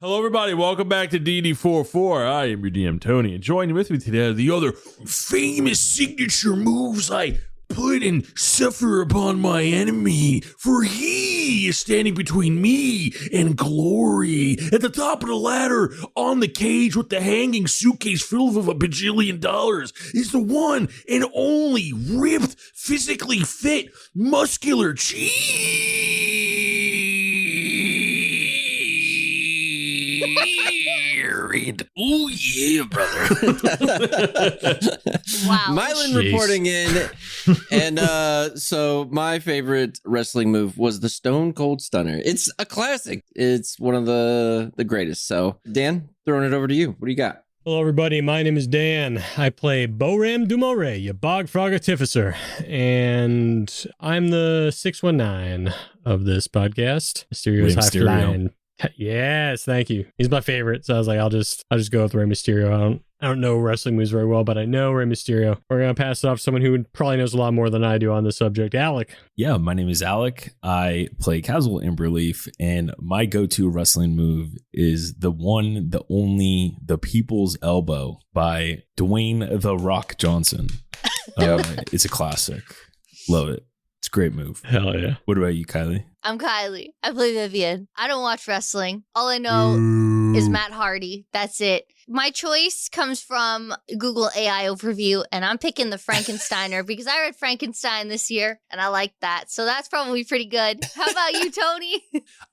Hello, everybody. Welcome back to DND404. I am your DM, Tony, and joining with me today are the other famous signature moves I put and suffer upon my enemy, for he is standing between me and glory. At the top of the ladder, on the cage with the hanging suitcase filled with $1 bajillion, is the one and only ripped, physically fit, muscular Oh yeah, brother. Wow. Myelin reporting in. And so my favorite wrestling move was the Stone Cold Stunner. It's a classic. It's one of the greatest. So Dan, throwing it over to you. What do you got? Hello, everybody. My name is Dan. I play Boram DuMarais, your bog frog artificer, and I'm the 619 of this podcast. Mysterio's high flying. Yes, thank you. He's my favorite, so I was like, I'll just go with Rey Mysterio. I don't know wrestling moves very well, but I know Rey Mysterio. We're gonna pass it off to someone who probably knows a lot more than I do on this subject. Alec. Yeah, my name is Alec. I play Kaz'il Amberleaf, and my go-to wrestling move is the one, the only, the People's Elbow by Dwayne "The Rock" Johnson. It's a classic. Love it. It's a great move. Hell yeah. What about you, Kyleigh? I'm Kyleigh. I play Vivien. I don't watch wrestling. All I know is Matt Hardy. That's it. My choice comes from Google AI overview, and I'm picking the Frankensteiner because I read Frankenstein this year, and I like that. So that's probably pretty good. How about you, Tony?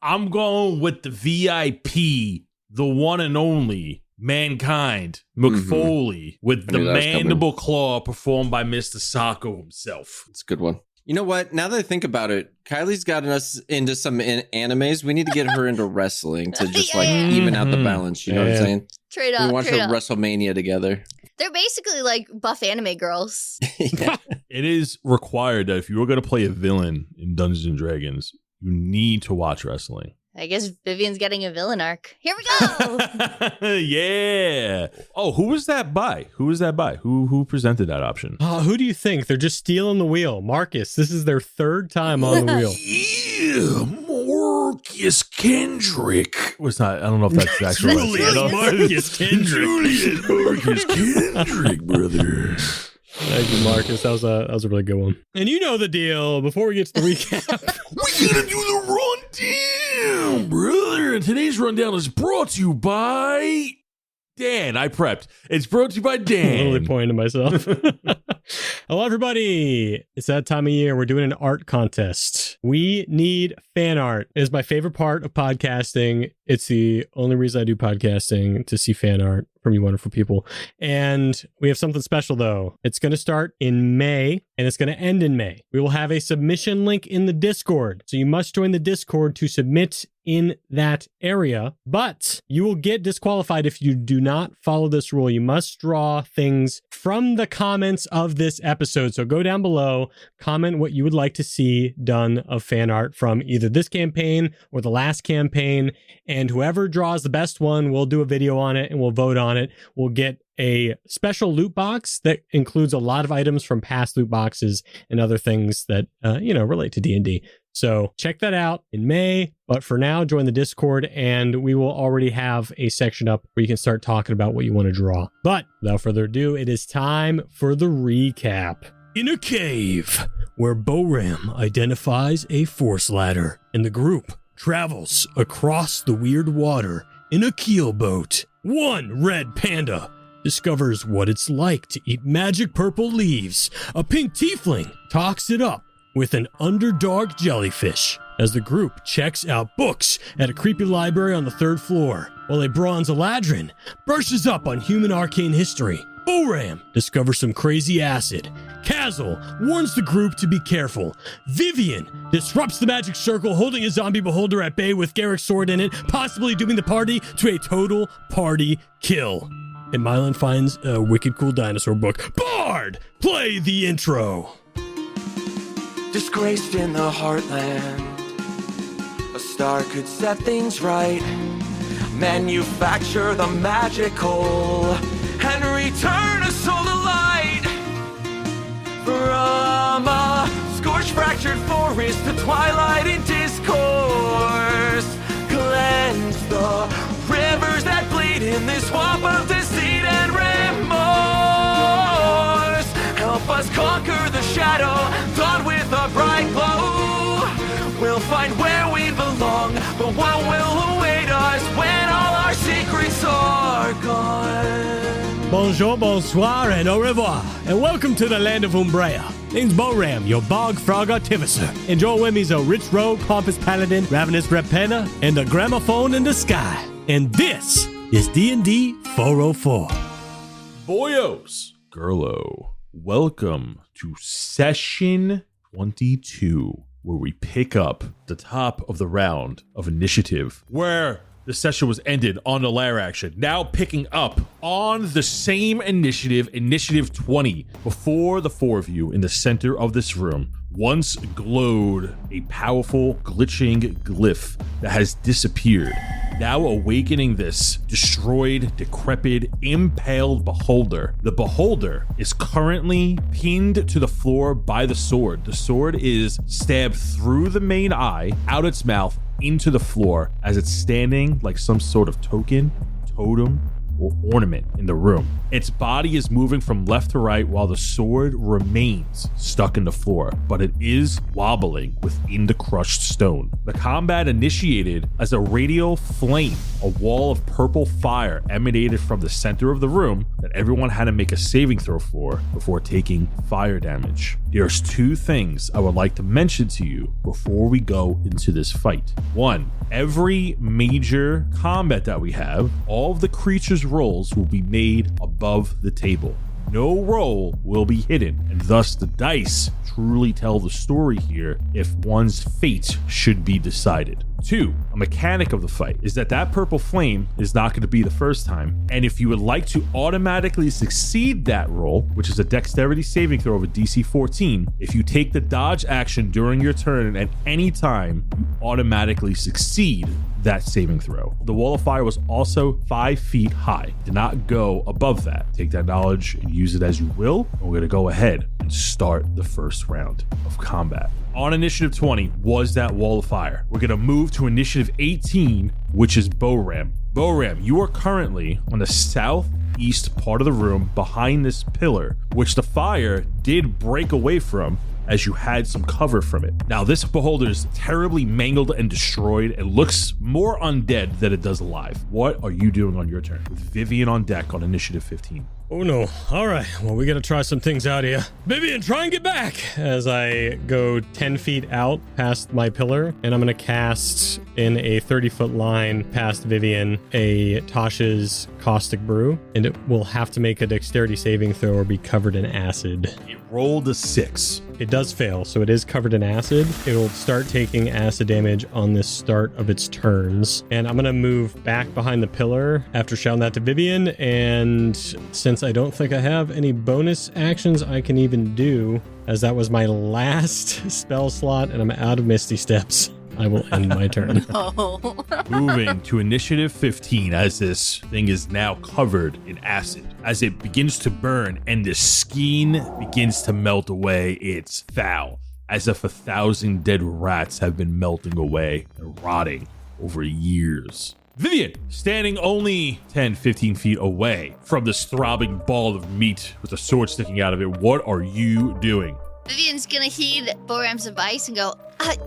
I'm going with the VIP, the one and only Mankind, McFoley, with the mandible claw performed by Mr. Sacco himself. It's a good one. You know what? Now that I think about it, Kylie's gotten us into some animes. We need to get her into wrestling to just like even out the balance. You know what I'm saying? Trade up. We watch WrestleMania together. They're basically like buff anime girls. Yeah. It is required that if you were going to play a villain in Dungeons and Dragons, you need to watch wrestling. I guess Vivien's getting a villain arc. Here we go. Yeah. Oh, who was that by? Who presented that option? Who do you think? They're just stealing the wheel. Marcus, this is their third time on the wheel. Yeah, Marcus Kendrick. Was not. I don't know if that's the actual. Marcus Kendrick. Julian Marcus Kendrick, brother. Thank you, Marcus. That was a really good one. And you know the deal. Before we get to the recap, we gotta do the rundown, brother. And today's rundown is brought to you by Dan. I prepped. It's brought to you by Dan. I'm really pointing to myself. Hello, everybody. It's that time of year. We're doing an art contest. We need fan art. It is my favorite part of podcasting. It's the only reason I do podcasting, to see fan art from you wonderful people. And we have something special, though. It's going to start in May, and it's going to end in May. We will have a submission link in the Discord. So you must join the Discord to submit in that area. But you will get disqualified if you do not follow this rule. You must draw things from the comments of this episode. So go down below, comment what you would like to see done of fan art from either this campaign or the last campaign. And whoever draws the best one, we'll do a video on it and we'll vote on it. We'll get a special loot box that includes a lot of items from past loot boxes and other things that, relate to D&D. So check that out in May. But for now, join the Discord and we will already have a section up where you can start talking about what you want to draw. But without further ado, it is time for the recap. In a cave where Boram identifies a force ladder and the group travels across the weird water in a keelboat, one red panda discovers what it's like to eat magic purple leaves. A pink tiefling talks it up with an underdog jellyfish as the group checks out books at a creepy library on the 3rd floor, while a bronze Eladrin brushes up on human arcane history. Boram discovers some crazy acid. Kaz'il warns the group to be careful. Vivien disrupts the magic circle, holding a zombie beholder at bay with Garrick's sword in it, possibly dooming the party to a total party kill. And Myelin finds a wicked cool dinosaur book. Bard, play the intro. Disgraced in the Heartland, a star could set things right, manufacture the magical, and return a soul to light. From a scorched, fractured forest to twilight in discourse, cleanse the in this swamp of deceit and remorse. Help us conquer the shadow, dawn with a bright glow. We'll find where we belong, but what will await us when all our secrets are gone? Bonjour, bonsoir, and au revoir, and welcome to the land of Umbrea. Name's Boram, your bog frog artificer. Enjoy with me's a rich rogue, pompous paladin, ravenous repena, and a gramophone in the sky. And this is DND404. Boyos, Girlo, welcome to session 22, where we pick up the top of the round of initiative, where the session was ended on the lair action. Now picking up on the same initiative, initiative 20, before the four of you in the center of this room once glowed a powerful glitching glyph that has disappeared. Now awakening this destroyed, decrepit, impaled beholder. The beholder is currently pinned to the floor by the sword. The sword is stabbed through the main eye, out its mouth, into the floor as it's standing like some sort of token, totem, or ornament in the room. Its body is moving from left to right while the sword remains stuck in the floor, but it is wobbling within the crushed stone. The combat initiated as a radial flame, a wall of purple fire emanated from the center of the room that everyone had to make a saving throw for before taking fire damage. There's two things I would like to mention to you before we go into this fight. One, every major combat that we have, all of the creatures' rolls will be made above the table. No roll will be hidden, and thus the dice truly tell the story here if one's fate should be decided. Two, a mechanic of the fight is that purple flame is not going to be the first time, and if you would like to automatically succeed that roll, which is a dexterity saving throw of a DC 14, if you take the dodge action during your turn at any time, you automatically succeed that saving throw. The wall of fire was also 5 feet high. Did not go above that. Take that knowledge and use it as you will. And we're going to go ahead and start the first round of combat. On initiative 20 was that wall of fire. We're going to move to initiative 18, which is Boram. Boram, you are currently on the southeast part of the room behind this pillar, which the fire did break away from as you had some cover from it. Now, this beholder is terribly mangled and destroyed. It looks more undead than it does alive. What are you doing on your turn? With Vivien on deck on initiative 15. Oh no. All right. Well, we got to try some things out here. Vivien, try and get back as I go 10 feet out past my pillar, and I'm going to cast in a 30-foot line past Vivien a Tasha's Caustic Brew, and it will have to make a dexterity saving throw or be covered in acid. It rolled a 6. It does fail, so it is covered in acid. It'll start taking acid damage on the start of its turns. And I'm going to move back behind the pillar after shouting that to Vivien. And since I don't think I have any bonus actions I can even do, as that was my last spell slot and I'm out of Misty Steps, I will end my turn. Oh. Moving to initiative 15 as this thing is now covered in acid. As it begins to burn and the skin begins to melt away, it's foul, as if 1,000 dead rats have been melting away and rotting over years. Vivien, standing only 10, 15 feet away from this throbbing ball of meat with a sword sticking out of it, what are you doing? Vivien's gonna heed Boram's advice and go,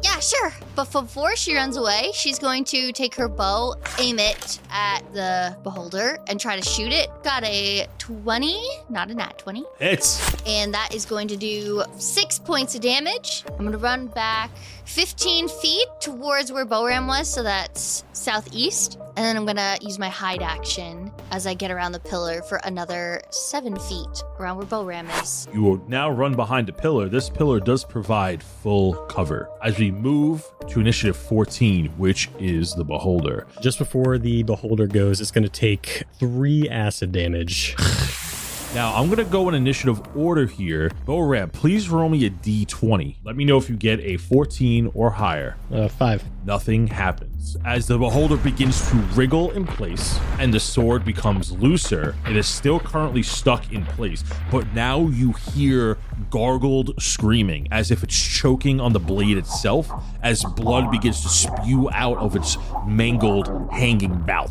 yeah, sure. But before she runs away, she's going to take her bow, aim it at the beholder, and try to shoot it. Got a 20, not a nat 20. Hits. And that is going to do 6 points of damage. I'm going to run back 15 feet towards where Boram was, so that's southeast. And then I'm going to use my hide action as I get around the pillar for another 7 feet around where Boram is. You will now run behind the pillar. This pillar does provide full cover. As we move to initiative 14, which is the beholder. Just before the beholder goes, it's going to take 3 acid damage. Now, I'm going to go in initiative order here. Boram, please roll me a d20. Let me know if you get a 14 or higher. 5. Nothing happens. As the beholder begins to wriggle in place and the sword becomes looser, it is still currently stuck in place, but now you hear gargled screaming as if it's choking on the blade itself as blood begins to spew out of its mangled, hanging mouth.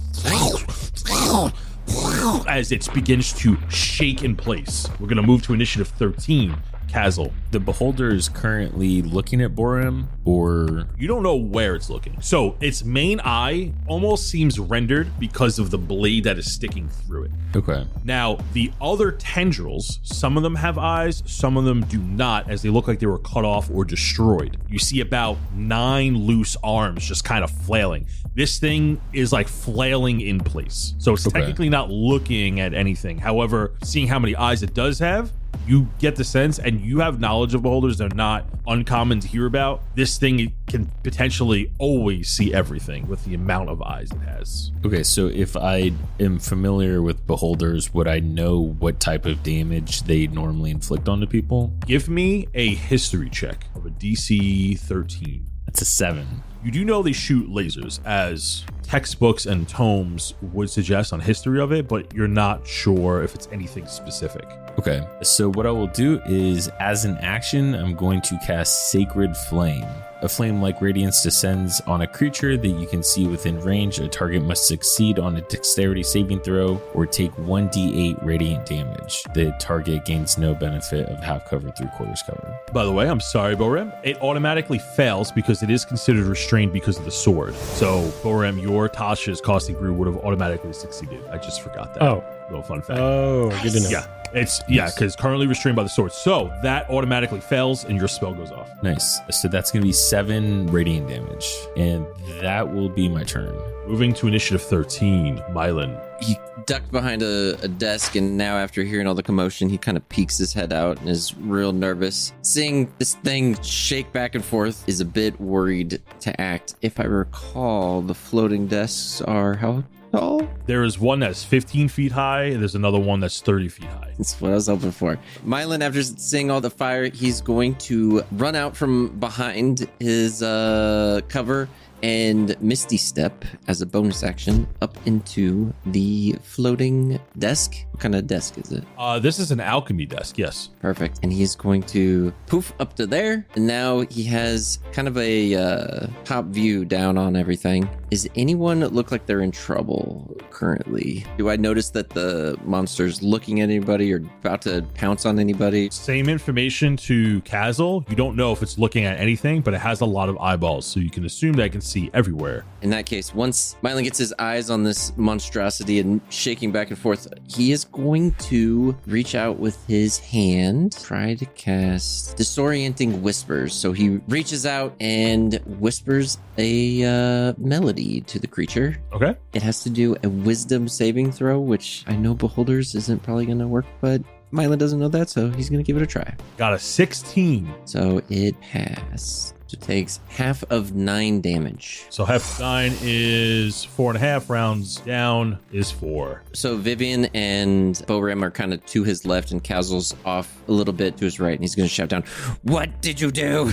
as it begins to shake in place. We're going to move to initiative 13. Kaz'il. The beholder is currently looking at Boram, or You don't know where it's looking. So its main eye almost seems rendered because of the blade that is sticking through it. okay. Now, the other tendrils, some of them have eyes, some of them do not, as they look like they were cut off or destroyed. You see about 9 loose arms just kind of flailing. This thing is like flailing in place. So it's Okay. technically not looking at anything. However, seeing how many eyes it does have, you get the sense, and you have knowledge of beholders. They're not uncommon to hear about. This thing can potentially always see everything with the amount of eyes it has. Okay, so if I am familiar with beholders, would I know what type of damage they normally inflict onto people? Give me a history check of a DC 13. That's a 7. You do know they shoot lasers, as textbooks and tomes would suggest on history of it, but you're not sure if it's anything specific. Okay, so what I will do is, as an action, I'm going to cast Sacred Flame. A flame-like radiance descends on a creature that you can see within range. A target must succeed on a dexterity saving throw or take 1d8 radiant damage. The target gains no benefit of half cover, 3/4 cover. By the way, I'm sorry, Boram. It automatically fails because it is considered restrained because of the sword. So, Boram, your Tasha's Caustic Brew would have automatically succeeded. I just forgot that. Oh. Little fun fact. Oh, good to know. Yeah. Because currently restrained by the sword. So that automatically fails and your spell goes off. Nice. So that's going to be 7 radiant damage. And that will be my turn. Moving to initiative 13, Myelin. He ducked behind a desk, and now after hearing all the commotion, he kind of peeks his head out and is real nervous. Seeing this thing shake back and forth is a bit worried to act. If I recall, the floating desks are how tall? There is one that's 15 feet high, and there's another one that's 30 feet high. That's what I was hoping for. Myelin, after seeing all the fire, he's going to run out from behind his cover and Misty Step as a bonus action up into the floating desk. What kind of desk is it? This is an alchemy desk, yes. Perfect. And he's going to poof up to there. And now he has kind of a top view down on everything. Is anyone look like they're in trouble currently? Do I notice that the monster's looking at anybody or about to pounce on anybody? Same information to Kaz'il. You don't know if it's looking at anything, but it has a lot of eyeballs, so you can assume that it can see everywhere. In that case, once Myelin gets his eyes on this monstrosity and shaking back and forth, he is going to reach out with his hand, try to cast Disorienting Whispers. So he reaches out and whispers a melody to the creature. Okay. It has to do a wisdom saving throw, which I know Beholders isn't probably going to work, but Myelin doesn't know that, so he's going to give it a try. Got a 16. So it has. So it takes half of 9 damage. So half 9 is 4.5. Rounds down is 4. So Vivien and Boram are kind of to his left, and Kaz'il's off a little bit to his right, and he's going to shout down, "What did you do?"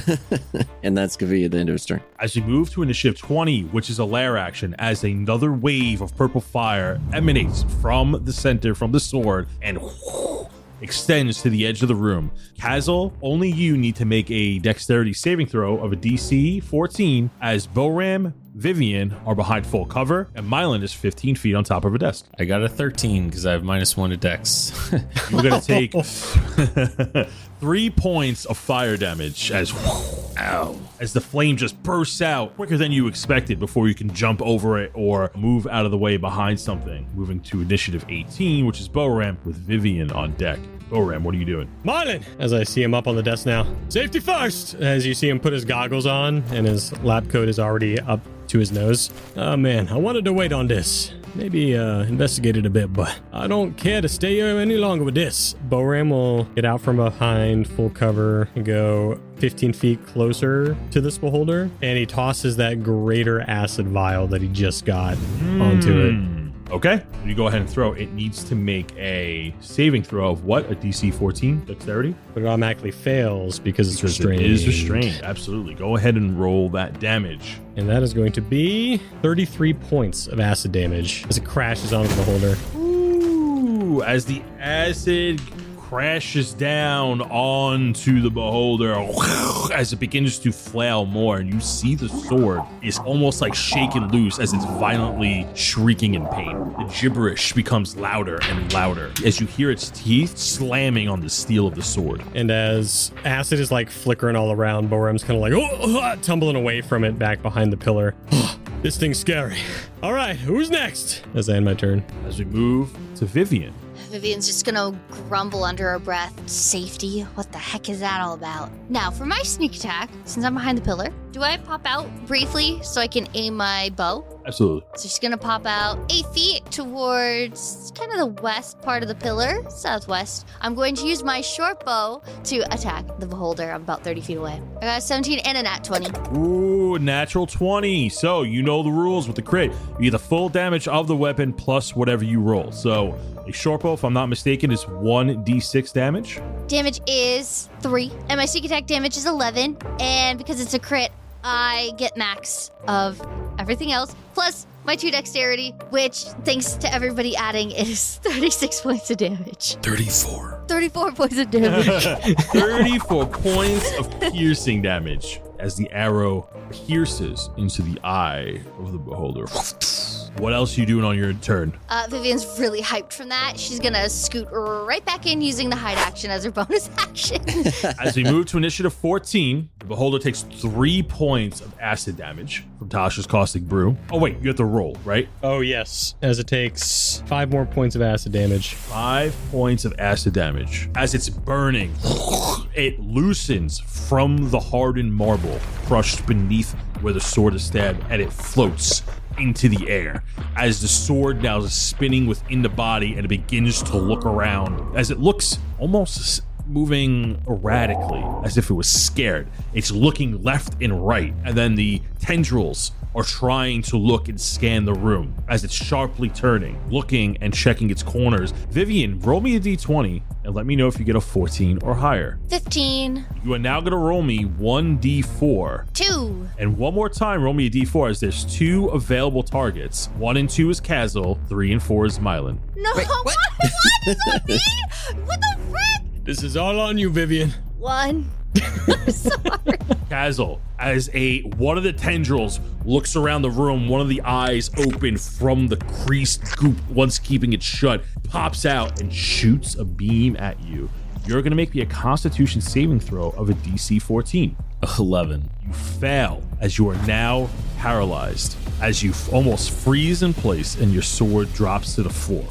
And that's going to be the end of his turn. As you move to initiative 20, which is a lair action, as another wave of purple fire emanates from the center, from the sword, and extends to the edge of the room. Kaz'il, only you need to make a dexterity saving throw of a DC 14, as Boram, Vivien are behind full cover, and Myelin is 15 feet on top of a desk. I got a 13 because I have -1 to dex. You're going to take 3 points of fire damage as the flame just bursts out quicker than you expected before you can jump over it or move out of the way behind something. Moving to initiative 18, which is Boram with Vivien on deck. Boram, what are you doing? Myelin! As I see him up on the desk now. Safety first! As you see him put his goggles on and his lab coat is already up to his nose. Oh man, I wanted to wait on this. Maybe investigate it a bit, but I don't care to stay here any longer with this. Boram will get out from behind full cover and go 15 feet closer to this beholder, and he tosses that greater acid vial that he just got onto it. Okay, you go ahead and throw. It needs to make a saving throw of what? A DC 14 dexterity? But it automatically fails because it's Because restrained. it is restrained, absolutely. Go ahead and roll that damage. And that is going to be 33 points of acid damage as it crashes onto the beholder. Ooh, as the acid crashes down onto the beholder as it begins to flail more, and you see the sword is almost like shaken loose as it's violently shrieking in pain. The gibberish becomes louder and louder as you hear its teeth slamming on the steel of the sword. And as acid is like flickering all around, Boram's kind of like tumbling away from it back behind the pillar. This thing's scary. All right, who's next? As I end my turn. As we move to Vivien. Vivien's just gonna grumble under her breath. Safety? What the heck is that all about? Now, for my sneak attack, since I'm behind the pillar, do I pop out briefly so I can aim my bow? Absolutely. So she's gonna pop out 8 feet towards kind of the west part of the pillar, southwest. I'm going to use my short bow to attack the beholder. I'm about 30 feet away. I got a 17 and a nat 20. Ooh, natural 20. So you know the rules with the crit. You get the full damage of the weapon plus whatever you roll. So a short bow, if I'm not mistaken, is 1d6 damage. Damage is 3, and my sneak attack damage is 11. And because it's a crit, I get max of everything else, plus my 2 dexterity, which, thanks to everybody adding, is 36 points of damage. 34 points of damage. 34 points of piercing damage as the arrow pierces into the eye of the beholder. What else are you doing on your turn? Vivien's really hyped from that. She's gonna scoot right back in using the hide action as her bonus action. As we move to initiative 14, the beholder takes 3 points of acid damage from Tasha's caustic brew. Oh wait, you have to roll, right? Oh, yes. As it takes 5 more points of acid damage. 5 points of acid damage. As it's burning, it loosens from the hardened marble crushed beneath where the sword is stabbed, and it floats into the air as the sword now is spinning within the body, and it begins to look around as it looks almost moving erratically as if it was scared. It's looking left and right, and then the tendrils are trying to look and scan the room as it's sharply turning, looking and checking its corners. Vivien, roll me a d20 and let me know if you get a 14 or higher. 15. You are now going to roll me 1d4. 2. And one more time, roll me a d4 as there's 2 available targets. 1 and 2 is Kaz'il, 3 and 4 is Myelin. No, Wait, what? what is that me? What the frick? This is all on you, Vivien. 1. I'm sorry. Kaz'il, as one of the tendrils looks around the room, one of the eyes open from the creased goop, once keeping it shut, pops out and shoots a beam at you. You're going to make me a Constitution saving throw of a DC 14. 11. You fail as you are now paralyzed, as you almost freeze in place and your sword drops to the floor.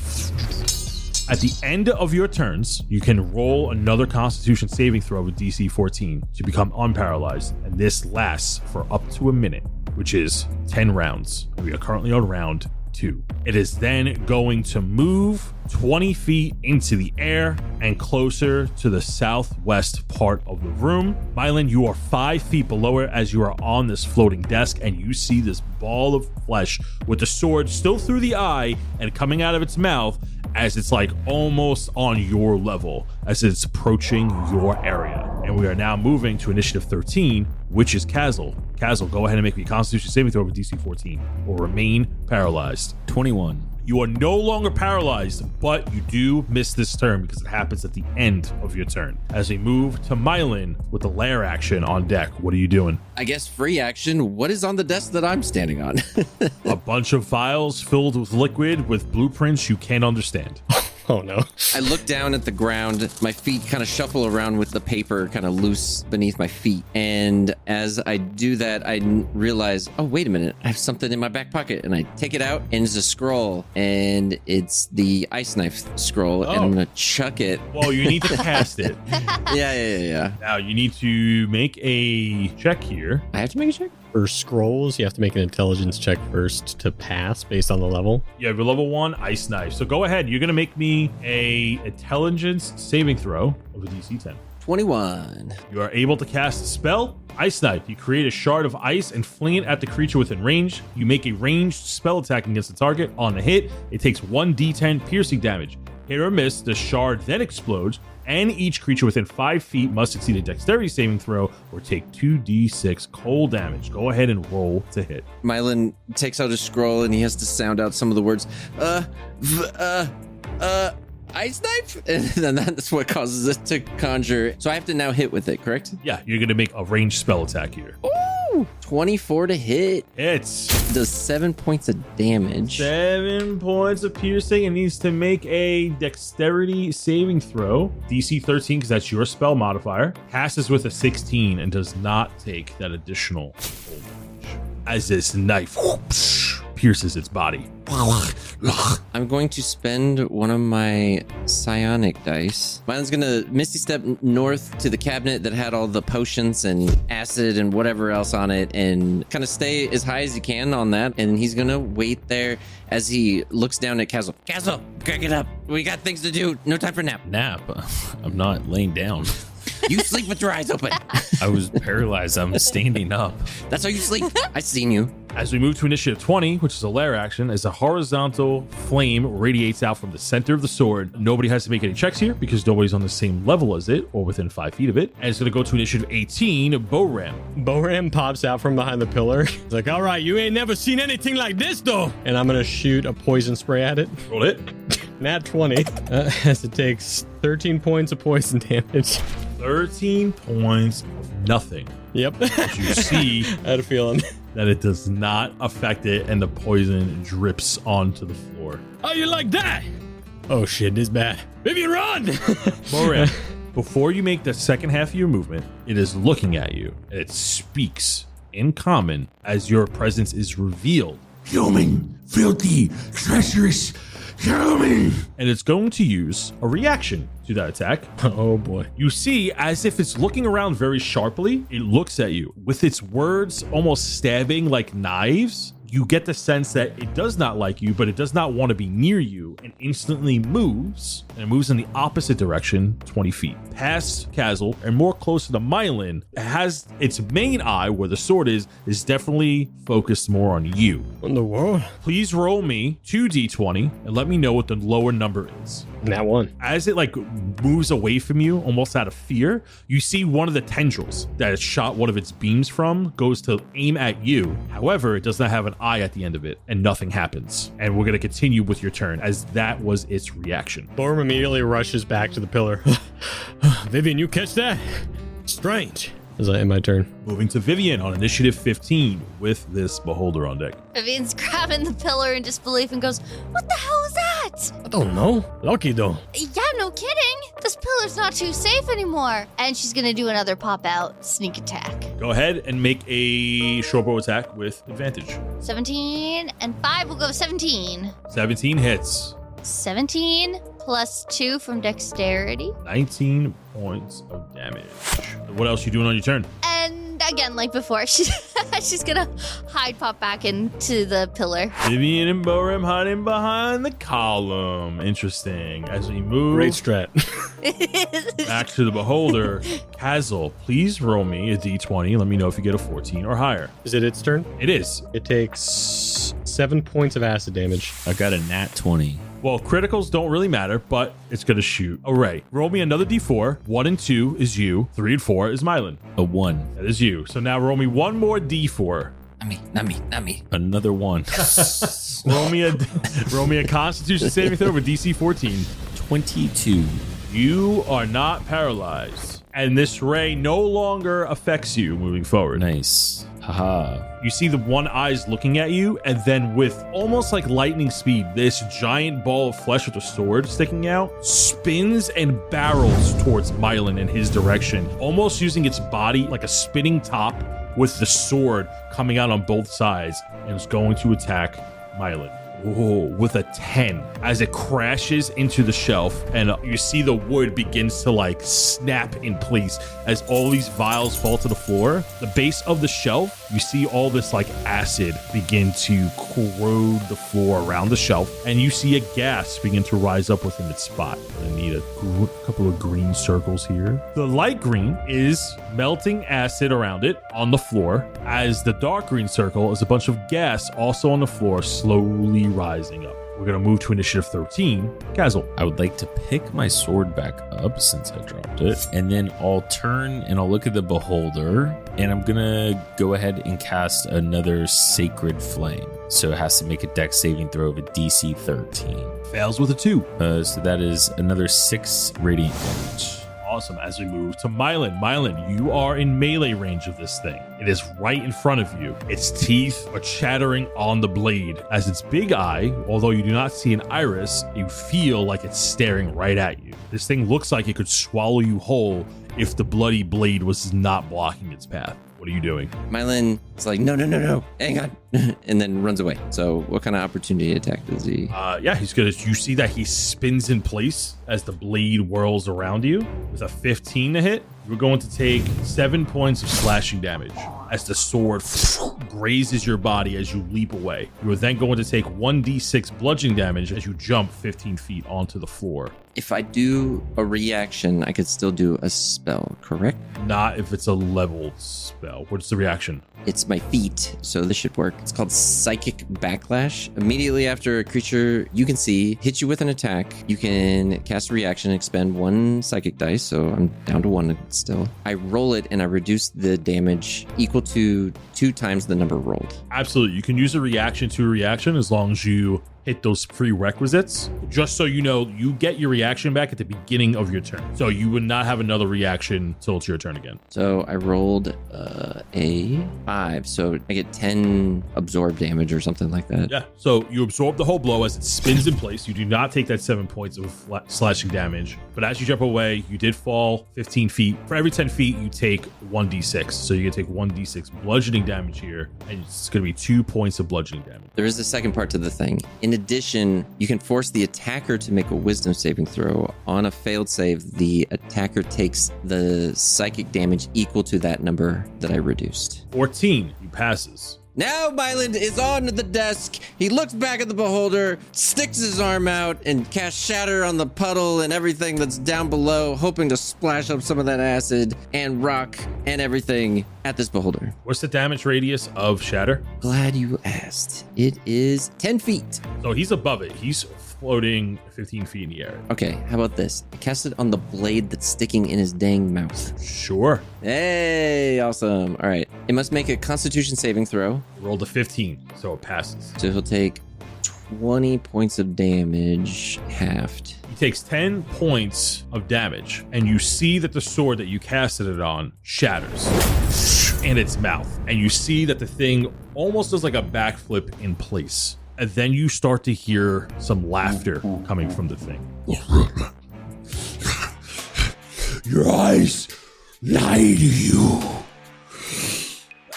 At the end of your turns, you can roll another Constitution saving throw with DC 14 to become unparalyzed, and this lasts for up to a minute, which is 10 rounds. We are currently on round 2. It is then going to move 20 feet into the air and closer to the southwest part of the room. Myelin, you are 5 feet below it as you are on this floating desk, and you see this ball of flesh with the sword still through the eye and coming out of its mouth as it's like almost on your level as it's approaching your area. And we are now moving to initiative 13, which is Kaz'il. Kaz'il, go ahead and make me a Constitution saving throw with DC 14 or remain paralyzed. 21. You are no longer paralyzed, but you do miss this turn because it happens at the end of your turn. As we move to Myelin with the lair action on deck, what are you doing? I guess free action. What is on the desk that I'm standing on? A bunch of vials filled with liquid with blueprints you can't understand. Oh, no. I look down at the ground. My feet kind of shuffle around with the paper kind of loose beneath my feet. And as I do that, I realize, oh, wait a minute. I have something in my back pocket. And I take it out, and it's a scroll. And it's the ice knife scroll. And I'm going to chuck it. Well, you need to cast it. Yeah. Now, you need to make a check here. I have to make a check? For scrolls, you have to make an intelligence check first to pass based on the level. You have your level 1 ice knife. So go ahead. You're going to make me a intelligence saving throw of a DC 10. 21. You are able to cast a spell, Ice Knife. You create a shard of ice and fling it at the creature within range. You make a ranged spell attack against the target. On the hit, it takes 1d10 piercing damage. Hit or miss, the shard then explodes, and each creature within 5 feet must succeed a dexterity saving throw or take 2d6 cold damage. Go ahead and roll to hit. Myelin takes out a scroll and he has to sound out some of the words. ice knife, and then that's what causes it to conjure. So I have to now hit with it, correct? Yeah, you're going to make a ranged spell attack here. Ooh, 24 to hit. It's Does 7 points of damage. 7 points of piercing. It needs to make a dexterity saving throw. DC 13, because that's your spell modifier. Passes with a 16 and does not take that additional full damage. As this knife whoosh, pierces its body. I'm going to spend one of my psionic dice. Mylin's gonna misty step north to the cabinet that had all the potions and acid and whatever else on it, and kind of stay as high as he can on that. And he's gonna wait there as he looks down at Kaz'il. Kaz'il, gotta get up. We got things to do. No time for nap. Nap. I'm not laying down. You sleep with your eyes open. I was paralyzed. I'm standing up. That's how you sleep. I seen you. As we move to initiative 20, which is a lair action, as a horizontal flame radiates out from the center of the sword. Nobody has to make any checks here because nobody's on the same level as it or within 5 feet of it. And it's going to go to initiative 18, Boram. Boram pops out from behind the pillar. He's like, all right, you ain't never seen anything like this, though. And I'm going to shoot a poison spray at it. Roll it. Nat 20, as it takes 13 points of poison damage. 13 points of nothing. Yep. As you see I had a feeling. that it does not affect it and the poison drips onto the floor. How you like that? Oh shit, this bad. Vivien, run! Boram, before you make the second half of your movement, it is looking at you and it speaks in common as your presence is revealed. Human, filthy, treacherous, human. And it's going to use a reaction to that attack. Oh boy. You see, as if it's looking around very sharply, it looks at you with its words almost stabbing like knives. You get the sense that it does not like you, but it does not want to be near you, and instantly moves, and it moves in the opposite direction, 20 feet. Past Kaz'il and more close to the Myelin. It has its main eye, where the sword is definitely focused more on you. What in the world? Please roll me 2d20 and let me know what the lower number is. Nat 1. As it like moves away from you, almost out of fear, you see one of the tendrils that it shot one of its beams from goes to aim at you. However, it does not have an eye at the end of it, and nothing happens. And we're going to continue with your turn, as that was its reaction. Boram immediately rushes back to the pillar. Vivien, you catch that? Strange. Is that in my turn? Moving to Vivien on initiative 15 with this beholder on deck. Vivien's grabbing the pillar in disbelief and goes, "What the hell is that?" I don't know. Lucky though. Yeah, no kidding. This pillar's not too safe anymore. And she's gonna do another pop out sneak attack. Go ahead and make a shortbow attack with advantage. 17 and 5 will go 17. 17 hits. 17 plus 2 from dexterity. 19 points of damage. What else you doing on your turn? And again, like before, she's gonna hide pop back into the pillar. Vivien and Boram hiding behind the column. Interesting. As we move Great strat. back to the beholder, Kaz'il, please roll me a d20. Let me know if you get a 14 or higher. Is it its turn? It is. It takes 7 points of acid damage. I got a nat 20. Well, criticals don't really matter, but it's going to shoot a ray. Roll me another d4. 1 and 2 is you. 3 and 4 is Myelin. A 1. That is you. So now roll me one more d4. Not me. Another 1. Roll me a Constitution saving throw with DC 14. 22. You are not paralyzed, and this ray no longer affects you moving forward. Nice. Haha. You see the one eye's looking at you, and then with almost like lightning speed, this giant ball of flesh with a sword sticking out spins and barrels towards Myelin in his direction, almost using its body like a spinning top with the sword coming out on both sides, and it's going to attack Myelin. Whoa, with a 10 as it crashes into the shelf, and you see the wood begins to like snap in place as all these vials fall to the floor. The base of the shelf, you see all this like acid begin to corrode the floor around the shelf, and you see a gas begin to rise up within its spot. I need a couple of green circles here. The light green is melting acid around it on the floor, as the dark green circle is a bunch of gas also on the floor slowly rising up. we're going to move to initiative 13. Kaz'il. I would like to pick my sword back up since I dropped it. And then I'll turn and I'll look at the beholder. And I'm going to go ahead and cast another Sacred Flame. So it has to make a dex saving throw of a DC 13. Fails with a 2. So that is another 6 radiant damage. Awesome. As we move to Myelin. Myelin, you are in melee range of this thing. It is right in front of you. Its teeth are chattering on the blade. As its big eye, although you do not see an iris, you feel like it's staring right at you. This thing looks like it could swallow you whole if the bloody blade was not blocking its path. What are you doing? Myelin is like, no, hang on, and then runs away. So what kind of opportunity attack does he? He's gonna. You see that he spins in place as the blade whirls around you with a 15 to hit. You're going to take 7 points of slashing damage as the sword grazes your body as you leap away. You are then going to take 1d6 bludgeoning damage as you jump 15 feet onto the floor. If I do a reaction, I could still do a spell, correct? Not if it's a leveled spell. What's the reaction? It's my feat, so this should work. It's called Psychic Backlash. Immediately after a creature you can see hits you with an attack, you can cast a reaction and expend 1 psychic dice, so I'm down to 1 still. I roll it and I reduce the damage equal to 2 times the number rolled. Absolutely. You can use a reaction to a reaction as long as you hit those prerequisites. Just so you know, you get your reaction back at the beginning of your turn. So you would not have another reaction till it's your turn again. So I rolled a 5. So I get 10 absorb damage or something like that. Yeah. So you absorb the whole blow as it spins in place. You do not take that 7 points of slashing damage. But as you jump away, you did fall 15 feet. For every 10 feet, you take 1d6. So you can take 1d6 bludgeoning damage here. And it's going to be 2 points of bludgeoning damage. There is a second part to the thing. In addition, you can force the attacker to make a wisdom saving throw. On a failed save, the attacker takes the psychic damage equal to that number that I reduced. 14. He passes. Now Myelin is on the desk. He looks back at the beholder, sticks his arm out, and casts shatter on the puddle and everything that's down below, hoping to splash up some of that acid and rock and everything at this beholder. What's the damage radius of shatter? Glad you asked. It is 10 feet. So he's above it. He's floating 15 feet in the air. Okay, how about this? I cast it on the blade that's sticking in his dang mouth. Sure. Hey, awesome. All right. It must make a constitution saving throw. Rolled a 15, so it passes. So he'll take 20 points of damage, halved. He takes 10 points of damage, and you see that the sword that you casted it on shatters in its mouth. And you see that the thing almost does like a backflip in place. And then you start to hear some laughter coming from the thing. Your eyes lie to you.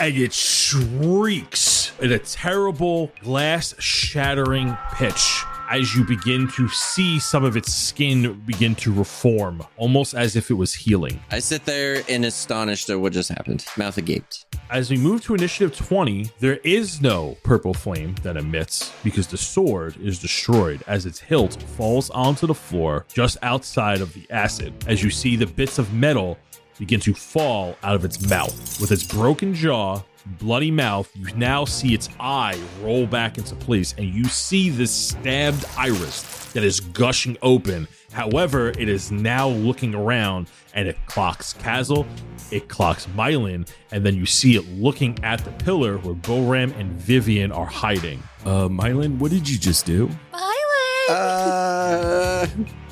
And it shrieks in a terrible glass-shattering pitch as you begin to see some of its skin begin to reform, almost as if it was healing. I sit there in astonished at what just happened, mouth agaped. As we move to initiative 20, there is no purple flame that emits because the sword is destroyed as its hilt falls onto the floor just outside of the acid. As you see the bits of metal begin to fall out of its mouth. With its broken jaw, bloody mouth, you now see its eye roll back into place, and you see this stabbed iris that is gushing open. However, it is now looking around, and it clocks Kaz'il, it clocks Myelin, and then you see it looking at the pillar where Boram and Vivien are hiding. Myelin, what did you just do?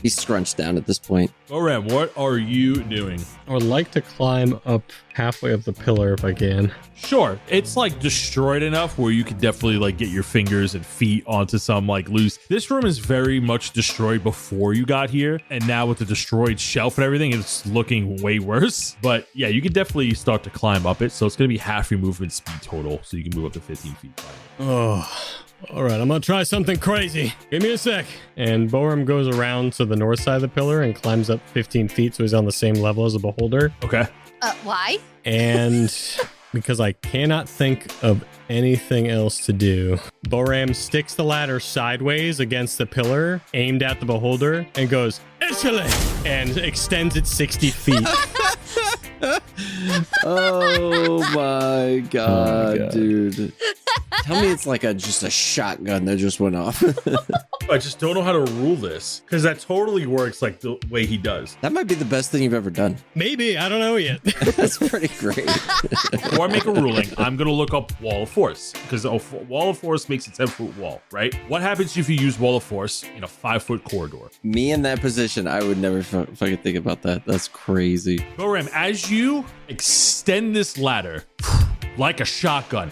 He's scrunched down at this point. Boram, what are you doing? I would like to climb up halfway up the pillar if I can. Sure, it's like destroyed enough where you could definitely like get your fingers and feet onto some like loose. This room is very much destroyed before you got here, and now with the destroyed shelf and everything, it's looking way worse. But yeah, you can definitely start to climb up it, so it's going to be half your movement speed total, so you can move up to 15 feet. Oh, all right, I'm gonna try something crazy. Give me a sec. And Boram goes around to the north side of the pillar and climbs up 15 feet, so he's on the same level as the beholder. Okay. Why? And because I cannot think of anything else to do, Boram sticks the ladder sideways against the pillar, aimed at the beholder, and goes, "Italy!" and extends it 60 feet. Oh my god, dude. Tell me it's like just a shotgun that just went off. I just don't know how to rule this because that totally works like the way he does. That might be the best thing you've ever done. Maybe. I don't know yet. That's pretty great. Before I make a ruling, I'm going to look up Wall of Force because a Wall of Force makes a 10-foot wall, right? What happens if you use Wall of Force in a 5-foot corridor? Me in that position, I would never fucking think about that. That's crazy. Boram, as you extend this ladder like a shotgun,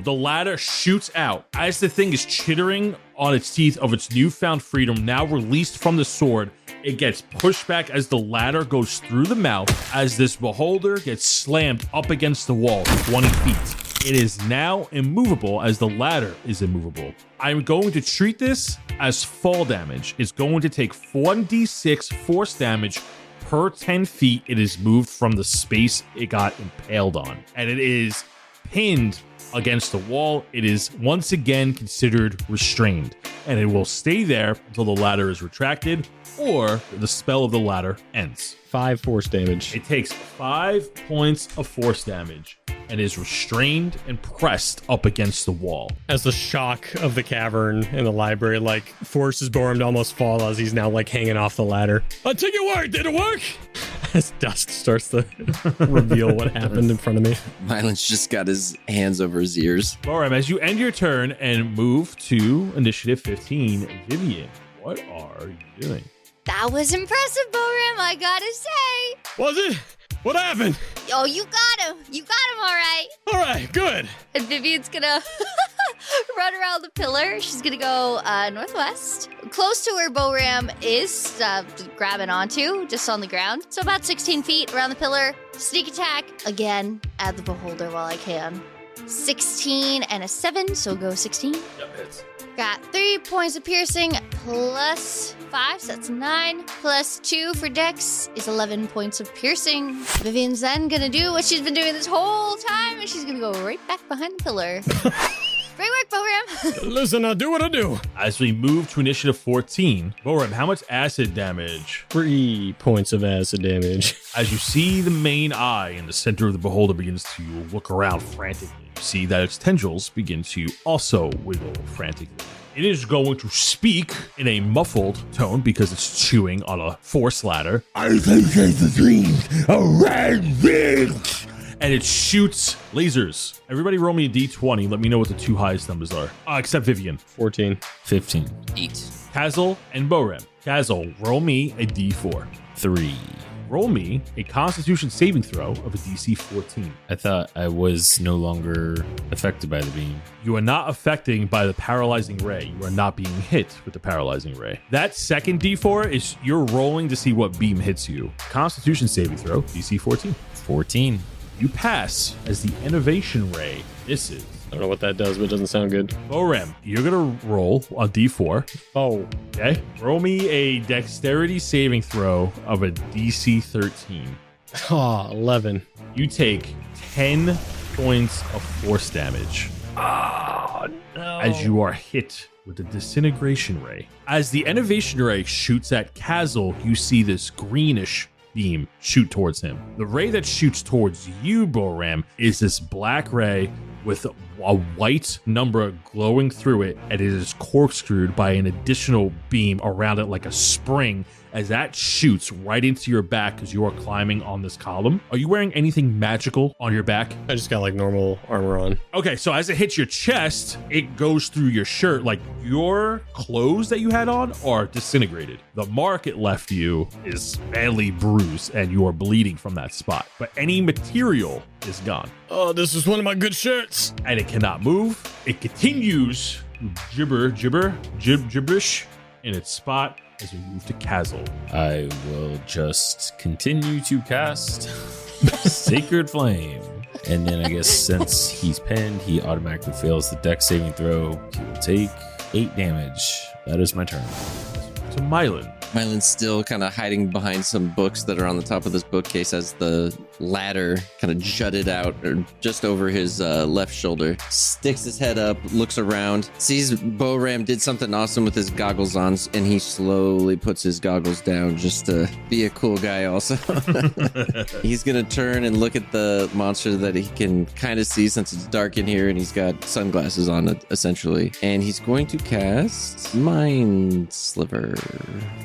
the ladder shoots out as the thing is chittering on its teeth of its newfound freedom, now released from the sword. It gets pushed back as the ladder goes through the mouth as this beholder gets slammed up against the wall 20 feet. It is now immovable as the ladder is immovable. I'm going to treat this as fall damage. It's going to take 1d6 force damage per 10 feet it is moved from the space it got impaled on. And it is pinned against the wall. It is once again considered restrained, and it will stay there until the ladder is retracted or the spell of the ladder ends. 5 force damage. It takes 5 points of force damage and is restrained and pressed up against the wall. As the shock of the cavern in the library forces Boram to almost fall as he's now hanging off the ladder. I take your word, did it work? As dust starts to reveal what happened in front of me. Myelin's just got his hands over his ears. Boram, as you end your turn and move to initiative 15, Vivien, what are you doing? That was impressive, Boram, I gotta say. Was it? What happened? Oh, you got him. You got him, all right. All right, good. And Vivien's gonna run around the pillar. She's gonna go northwest, close to where Boram is grabbing onto, just on the ground. So about 16 feet around the pillar. Sneak attack again. Add the beholder while I can. 16 and a 7, so go 16. Yep, hits. Got 3 points of piercing plus 5, so that's 9. Plus 2 for dex is 11 points of piercing. Vivien's then gonna do what she's been doing this whole time, and she's gonna go right back behind the pillar. Great work, Boram. Listen, I do what I do. As we move to initiative 14, Boram, how much acid damage? 3 points of acid damage. As you see the main eye in the center of the beholder begins to look around frantically, you see that its tendrils begin to also wiggle frantically. It is going to speak in a muffled tone because it's chewing on a force ladder. I think it's a dream, a red bitch. And it shoots lasers. Everybody roll me a d20. Let me know what the 2 highest numbers are. Except Vivien. 14. 15. 8. Kaz'il and Boram. Kaz'il, roll me a d4. 3. Roll me a Constitution saving throw of a DC 14. I thought I was no longer affected by the beam. You are not affecting by the paralyzing ray. You are not being hit with the paralyzing ray. That second d4 is you're rolling to see what beam hits you. Constitution saving throw, DC 14. 14. You pass as the innovation ray misses. I don't know what that does, but it doesn't sound good. Boram, you're going to roll a d4. Oh. Okay. Roll me a dexterity saving throw of a DC 13. Oh, 11. You take 10 points of force damage. Oh, no. As you are hit with the disintegration ray. As the innovation ray shoots at Kaz'il, you see this greenish beam shoot towards him. The ray that shoots towards you, Boram, is this black ray with a white number glowing through it, and it is corkscrewed by an additional beam around it like a spring as that shoots right into your back because you are climbing on this column. Are you wearing anything magical on your back? I just got normal armor on. Okay, so as it hits your chest, it goes through your shirt. Like your clothes that you had on are disintegrated. The mark it left you is badly bruised and you are bleeding from that spot. But any material is gone. Oh, this is one of my good shirts. And it cannot move. It continues gibberish in its spot as we move to Kaz'il. I will just continue to cast Sacred Flame. And then I guess since he's pinned, he automatically fails the dex saving throw. He will take 8 damage. That is my turn. To Myelin. Myelin's still kind of hiding behind some books that are on the top of this bookcase as the ladder kind of jutted out or just over his left shoulder, sticks his head up, looks around, sees Boram did something awesome with his goggles on, and he slowly puts his goggles down just to be a cool guy also. He's gonna turn and look at the monster that he can kind of see since it's dark in here, and he's got sunglasses on essentially, and he's going to cast Mind Sliver.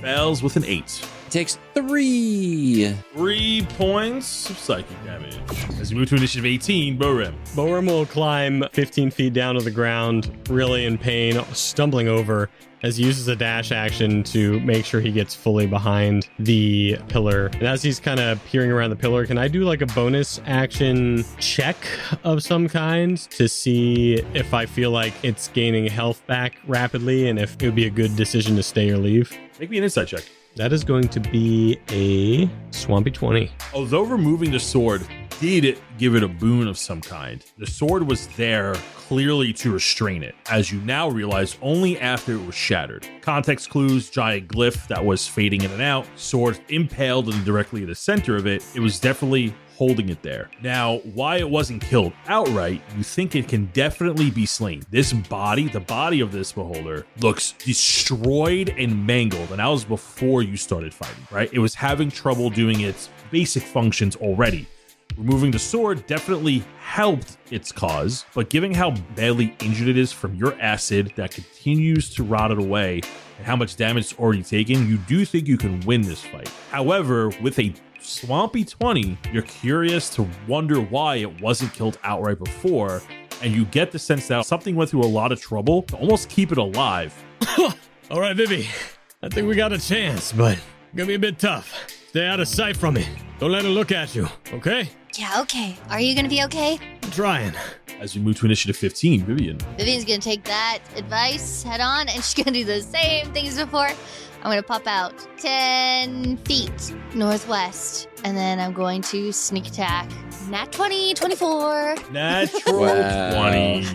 Fails with an 8. Takes 3. 3 points of psychic damage. As we move to initiative 18, Boram. Boram will climb 15 feet down to the ground, really in pain, stumbling over as he uses a dash action to make sure he gets fully behind the pillar. And as he's kind of peering around the pillar, can I do like a bonus action check of some kind to see if I feel like it's gaining health back rapidly and if it would be a good decision to stay or leave? Make me an insight check. That is going to be a swampy 20. Although removing the sword did give it a boon of some kind, the sword was there clearly to restrain it, as you now realize only after it was shattered. Context clues, giant glyph that was fading in and out, sword impaled and directly in the center of it. It was definitely holding it there. Now, why it wasn't killed outright, you think it can definitely be slain. This body, the body of this beholder, looks destroyed and mangled, and that was before you started fighting, right? It was having trouble doing its basic functions already. Removing the sword definitely helped its cause, but given how badly injured it is from your acid that continues to rot it away and how much damage it's already taken, you do think you can win this fight. However, with a swampy 20, you're curious to wonder why it wasn't killed outright before, and you get the sense that something went through a lot of trouble to almost keep it alive. All right, Vivi, I think we got a chance, but it's gonna be a bit tough. Stay out of sight from me. Don't let her look at you, okay? Yeah, okay. Are you gonna be okay? I'm trying. As we move to initiative 15, Vivien. Vivian's gonna take that advice head on, and she's gonna do the same thing as before. I'm gonna pop out 10 feet northwest, and then I'm going to sneak attack. Nat 20, 24. Natural Wow. 20.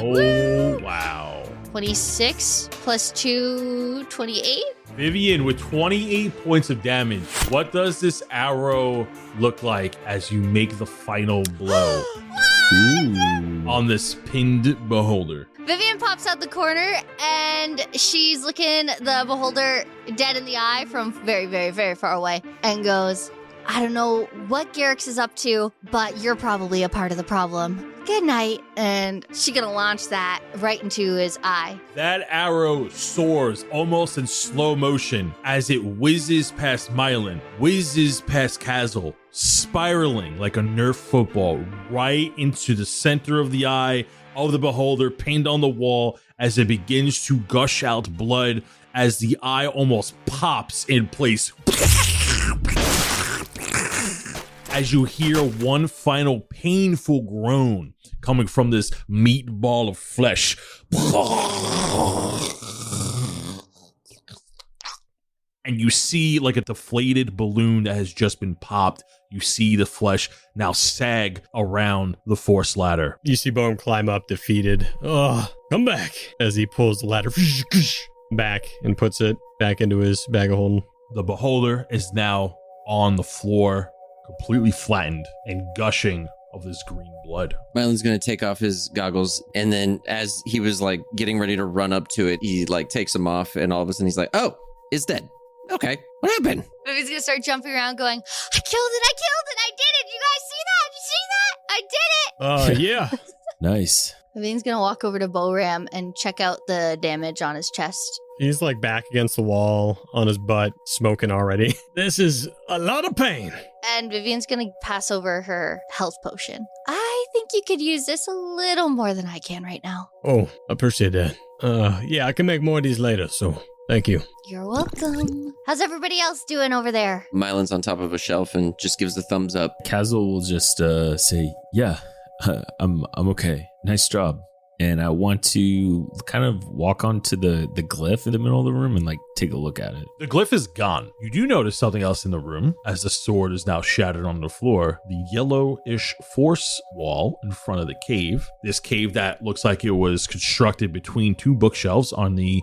Woo! Oh, wow. 26 plus 2, 28. Vivien, with 28 points of damage, what does this arrow look like as you make the final blow on this pinned beholder? Vivien pops out the corner, and she's looking the beholder dead in the eye from very, very, very far away, and goes, I don't know what Garrix is up to, but you're probably a part of the problem. Good night. And she's gonna launch that right into his eye. That arrow soars almost in slow motion as it whizzes past Myelin, whizzes past Kaz'il, spiraling like a Nerf football right into the center of the eye of the beholder, pinned on the wall as it begins to gush out blood as the eye almost pops in place. As you hear one final painful groan coming from this meatball of flesh. And you see like a deflated balloon that has just been popped. You see the flesh now sag around the force ladder. You see Boram climb up defeated. Oh, come back. As he pulls the ladder back and puts it back into his bag of holding. The beholder is now on the floor, completely flattened and gushing of this green blood. Mylin's gonna take off his goggles, and then as he was like getting ready to run up to it, he like takes them off, and all of a sudden he's like, "Oh, it's dead. Okay, what happened?" Vivian's gonna start jumping around going, I killed it, I did it. You guys see that? You see that? I did it. Yeah. Nice. Vivian's gonna walk over to Boram and check out the damage on his chest. He's like back against the wall on his butt, smoking already. This is a lot of pain. And Vivian's gonna pass over her health potion. I think you could use this a little more than I can right now. Oh, I appreciate that. Yeah, I can make more of these later, so thank you. You're welcome. How's everybody else doing over there? Mylin's on top of a shelf and just gives the thumbs up. Kaz'il will just say, "Yeah, I'm okay. Nice job." And I want to kind of walk onto the glyph in the middle of the room and like take a look at it. The glyph is gone. You do notice something else in the room as the sword is now shattered on the floor. The yellowish force wall in front of the cave. This cave that looks like it was constructed between two bookshelves on the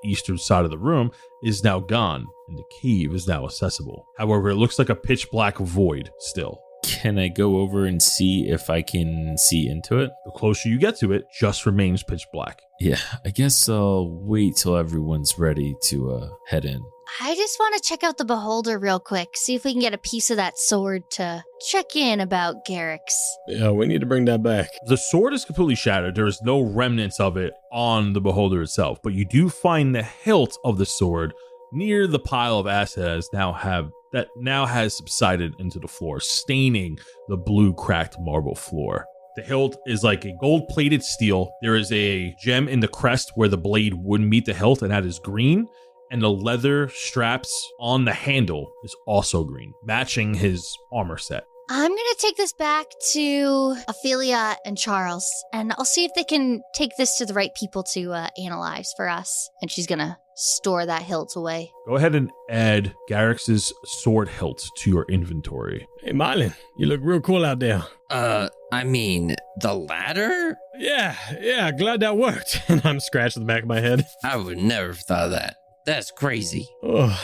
eastern side of the room is now gone, and the cave is now accessible. However, it looks like a pitch black void still. Can I go over and see if I can see into it? The closer you get to it, just remains pitch black. Yeah, I guess I'll wait till everyone's ready to head in. I just want to check out the Beholder real quick, see if we can get a piece of that sword to check in about Garrick's. Yeah, we need to bring that back. The sword is completely shattered. There is no remnants of it on the beholder itself, but you do find the hilt of the sword near the pile of assets that now has subsided into the floor, staining the blue cracked marble floor. The hilt is like a gold-plated steel. There is a gem in the crest where the blade would meet the hilt, and that is green. And the leather straps on the handle is also green, matching his armor set. I'm going to take this back to Ophelia and Charles, and I'll see if they can take this to the right people to analyze for us. And she's going to store that hilt away. Go ahead and add Garrick's sword hilt to your inventory. Hey, Myelin, you look real cool out there. I mean, the ladder? Yeah, glad that worked. And I'm scratching the back of my head. I would never have thought of that. That's crazy. Oh,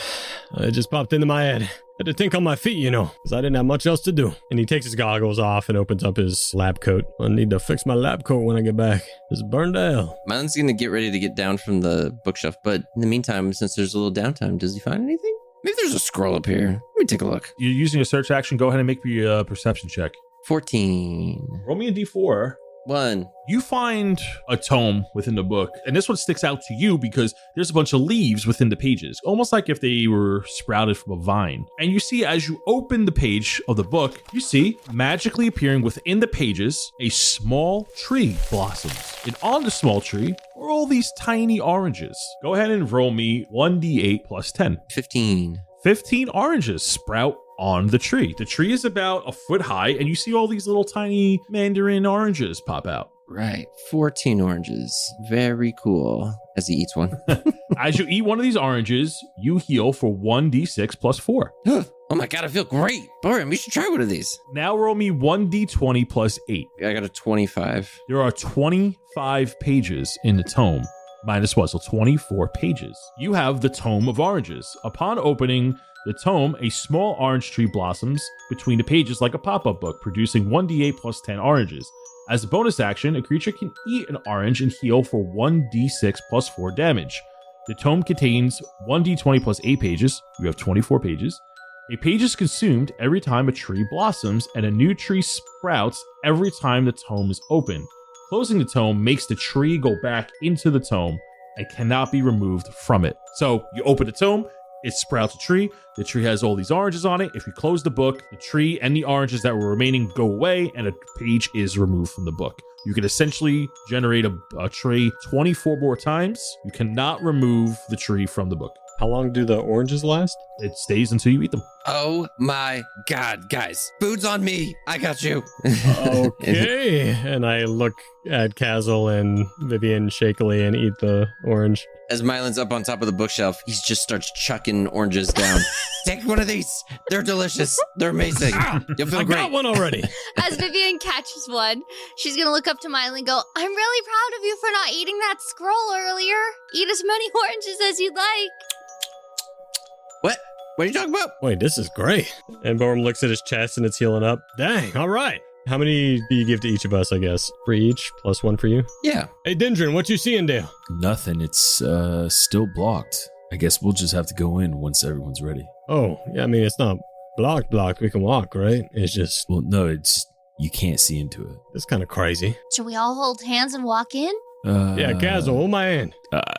it just popped into my head. Had to think on my feet, because I didn't have much else to do. And he takes his goggles off and opens up his lab coat. I need to fix my lab coat when I get back. It's burned to hell. Mylin's going to get ready to get down from the bookshelf, but in the meantime, since there's a little downtime, does he find anything? Maybe there's a scroll up here. Let me take a look. You're using a search action. Go ahead and make me a perception check. 14. Roll me a d4. 1. You find a tome within the book, and this one sticks out to you because there's a bunch of leaves within the pages, almost like if they were sprouted from a vine. And you see, as you open the page of the book, you see magically appearing within the pages a small tree blossoms. And on the small tree are all these tiny oranges. Go ahead and roll me 1d8 plus 10. 15. 15 oranges sprout on the tree. The tree is about a foot high, and you see all these little tiny mandarin oranges pop out. Right. 14 oranges. Very cool. As he eats one. As you eat one of these oranges, you heal for 1d6 plus 4. Oh my god, I feel great. Boram, you should try one of these. Now roll me 1d20 plus 8. I got a 25. There are 25 pages in the tome. Minus 1, so 24 pages. You have the Tome of Oranges. Upon opening the tome, a small orange tree blossoms between the pages like a pop-up book, producing 1d8 plus 10 oranges. As a bonus action, a creature can eat an orange and heal for 1d6 plus 4 damage. The tome contains 1d20 plus 8 pages. You have 24 pages. A page is consumed every time a tree blossoms, and a new tree sprouts every time the tome is opened. Closing the tome makes the tree go back into the tome and cannot be removed from it. So you open the tome, it sprouts a tree. The tree has all these oranges on it. If you close the book, the tree and the oranges that were remaining go away, and a page is removed from the book. You can essentially generate a tree 24 more times. You cannot remove the tree from the book. How long do the oranges last? It stays until you eat them. Oh my god, guys. Food's on me. I got you. Okay. And I look at Kaz'il and Vivien shakily and eat the orange. As Mylin's up on top of the bookshelf, he just starts chucking oranges down. Take one of these. They're delicious. They're amazing. You'll feel great. I got one already. As Vivien catches one, she's going to look up to Myelin and go, I'm really proud of you for not eating that scroll earlier. Eat as many oranges as you'd like. What? What are you talking about? Wait, this is great. And Boram looks at his chest and it's healing up. Dang, all right. How many do you give to each of us, I guess? 3 each, plus 1 for you? Yeah. Hey, Dendron, what you seeing, Dale? Nothing. It's still blocked. I guess we'll just have to go in once everyone's ready. Oh, yeah, I mean, it's not blocked. We can walk, right? It's just... Well, no, it's you can't see into it. It's kind of crazy. Should we all hold hands and walk in? Yeah, Kaz'il, hold my hand.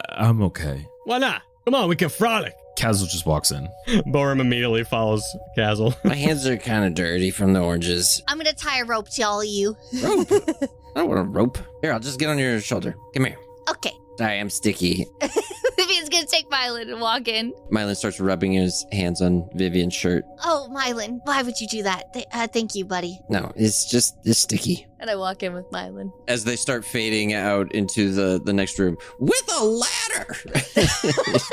I'm okay. Why not? Come on, we can frolic. Kaz'il just walks in. Boram immediately follows Kaz'il. My hands are kind of dirty from the oranges. I'm going to tie a rope to all of you. Rope? I don't want a rope. Here, I'll just get on your shoulder. Come here. Okay. I am sticky. Vivien's going to take Myelin and walk in. Myelin starts rubbing his hands on Vivien's shirt. Oh, Myelin, why would you do that? Thank you, buddy. No, it's sticky. And I walk in with Myelin. As they start fading out into the next room with a ladder.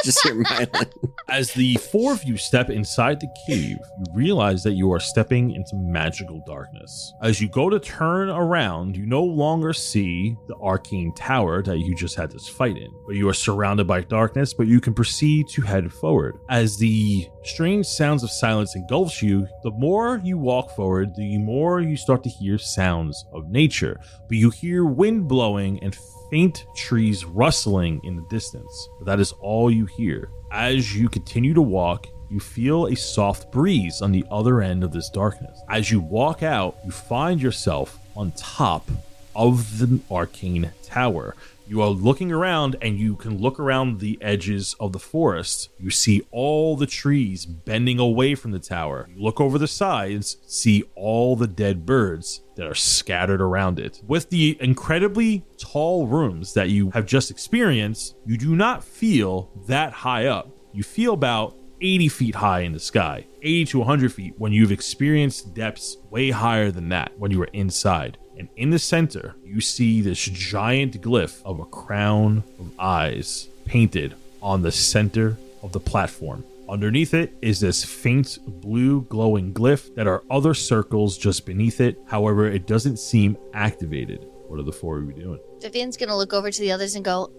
Just hear Myelin. As the four of you step inside the cave, you realize that you are stepping into magical darkness. As you go to turn around, you no longer see the arcane tower that you just had this fight in, but you are surrounded by darkness, but you can proceed to head forward. As the strange sounds of silence engulfs you, the more you walk forward, the more you start to hear sounds of nature, but you hear wind blowing and faint trees rustling in the distance. But that is all you hear. As you continue to walk, you feel a soft breeze on the other end of this darkness. As you walk out, you find yourself on top of the arcane tower. You are looking around, and you can look around the edges of the forest. You see all the trees bending away from the tower. You look over the sides, see all the dead birds that are scattered around it. With the incredibly tall rooms that you have just experienced, you do not feel that high up. You feel about 80 feet high in the sky, 80 to 100 feet when you've experienced depths way higher than that when you were inside. And in the center, you see this giant glyph of a crown of eyes painted on the center of the platform. Underneath it is this faint blue glowing glyph that are other circles just beneath it. However, it doesn't seem activated. What are the four of you doing? Vivien's gonna look over to the others and go,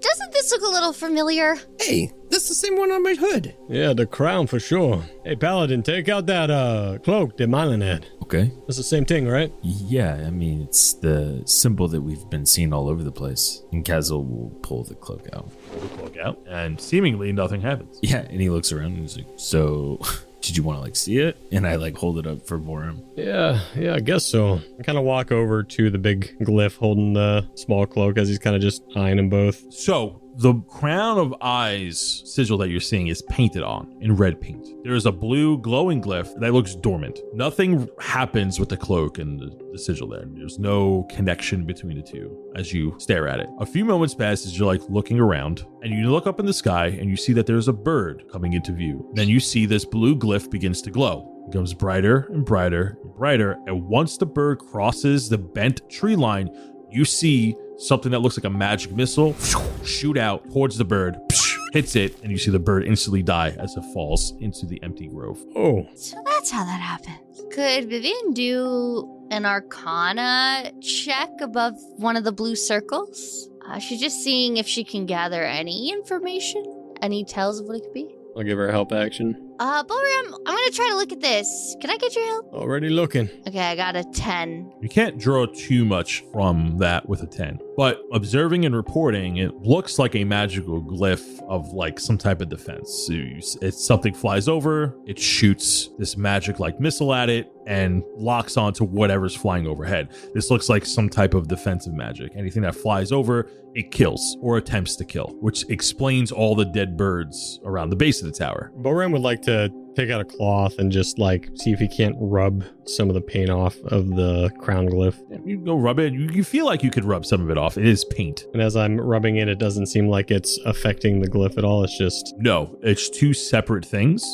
doesn't this look a little familiar? Hey, that's the same one on my hood. Yeah, the crown for sure. Hey, Paladin, take out that cloak that Myelin had. Okay. That's the same thing, right? Yeah, I mean, it's the symbol that we've been seeing all over the place. And Kaz'il will pull the cloak out. Pull the cloak out, and seemingly nothing happens. Yeah, and he looks around and he's like, so did you want to see it? And I hold it up for Boram. Yeah, I guess so. I kind of walk over to the big glyph holding the small cloak as he's kind of just eyeing them both. So the crown of eyes sigil that you're seeing is painted on in red paint. There is a blue glowing glyph that looks dormant. Nothing happens with the cloak and the sigil there. There's no connection between the two as you stare at it. A few moments pass as you're looking around, and you look up in the sky and you see that there's a bird coming into view. Then you see this blue glyph begins to glow. It becomes brighter and brighter and brighter, and once the bird crosses the bent tree line, you see something that looks like a magic missile shoot out towards the bird, hits it, and you see the bird instantly die as it falls into the empty grove. Oh. So that's how that happens. Could Vivien do an Arcana check above one of the blue circles? She's just seeing if she can gather any information, any tells of what it could be. I'll give her a help action. Boram, I'm gonna try to look at this. Can I get your help? Already looking. Okay, I got a 10. You can't draw too much from that with a 10, but observing and reporting, it looks like a magical glyph of some type of defense. It's something flies over, it shoots this magic missile at it and locks onto whatever's flying overhead. This looks like some type of defensive magic. Anything that flies over, it kills or attempts to kill, which explains all the dead birds around the base of the tower. Boram would like to take out a cloth and just see if he can't rub some of the paint off of the crown glyph. You go rub it. You feel like you could rub some of it off. It is paint. And as I'm rubbing it, it doesn't seem like it's affecting the glyph at all. It's just... No, it's two separate things.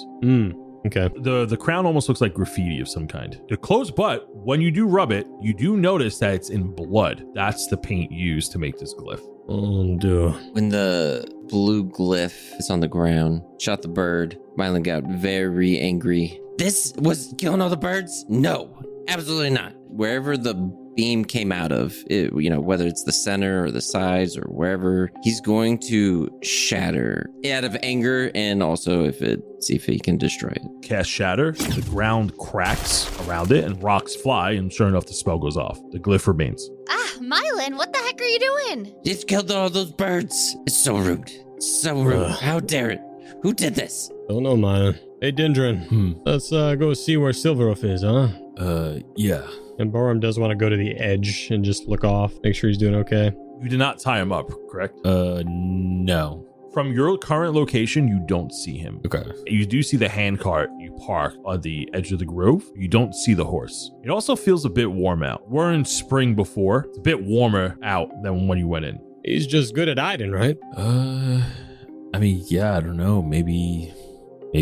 Okay. The crown almost looks like graffiti of some kind. The closed, but when you do rub it, you do notice that it's in blood. That's the paint used to make this glyph. Oh, dear. When the blue glyph is on the ground, shot the bird, Myelin got very angry. This was killing all the birds? No, absolutely not. Wherever the beam came out of, whether it's the center or the sides or wherever, he's going to shatter out of anger, and also see if he can destroy it. Cast Shatter. The ground cracks around it and rocks fly, and sure enough, the spell goes off. The glyph remains. Myelin, what the heck are you doing? It's killed all those birds. It's so rude. So rude. How dare it? Who did this? Don't know, man. Hey, Dendron. Let's go see where Silverhoof is, huh? Yeah. And Boram does want to go to the edge and just look off, make sure he's doing okay. You did not tie him up, correct? No. From your current location, you don't see him. Okay. You do see the handcart you park on the edge of the grove. You don't see the horse. It also feels a bit warm out. We're in spring before. It's a bit warmer out than when you went in. He's just good at hiding, right? I mean, yeah, I don't know. Maybe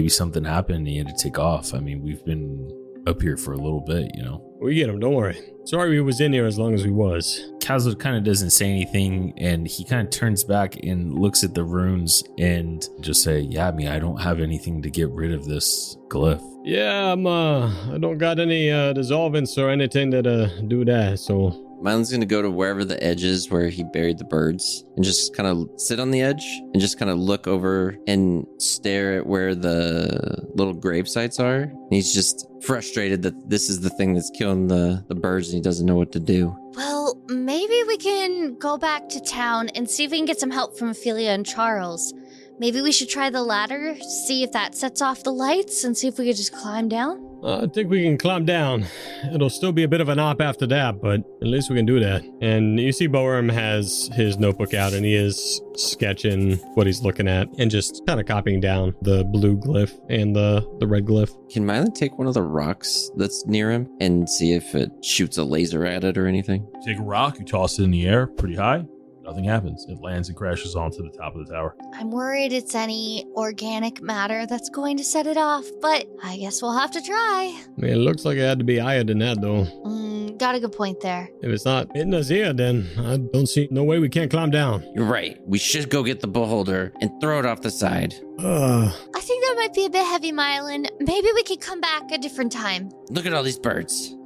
something happened and he had to take off. I mean, we've been up here for a little bit, We get him, don't worry. Sorry we was in here as long as we was. Kaz'il kind of doesn't say anything, and he kind of turns back and looks at the runes and just say, yeah, I mean, I don't have anything to get rid of this glyph. Yeah, I don't got any dissolvents or anything that do that, so... Mylin's gonna go to wherever the edge is where he buried the birds and just kind of sit on the edge and just kind of look over and stare at where the little grave sites are. And he's just frustrated that this is the thing that's killing the birds and he doesn't know what to do. Well, maybe we can go back to town and see if we can get some help from Ophelia and Charles. Maybe we should try the ladder, see if that sets off the lights, and see if we could just climb down. I think we can climb down. It'll still be a bit of an op after that, but at least we can do that. And you see Boram has his notebook out and he is sketching what he's looking at and just kind of copying down the blue glyph and the red glyph. Can Myelin take one of the rocks that's near him and see if it shoots a laser at it or anything? You take a rock, you toss it in the air pretty high. Nothing happens. It lands and crashes onto the top of the tower. I'm worried it's any organic matter that's going to set it off, but I guess we'll have to try. I mean, it looks like it had to be higher than that, though. Got a good point there. If it's not hitting us here, then I don't see no way we can't climb down. You're right. We should go get the beholder and throw it off the side. I think that might be a bit heavy, Myelin. Maybe we could come back a different time. Look at all these birds.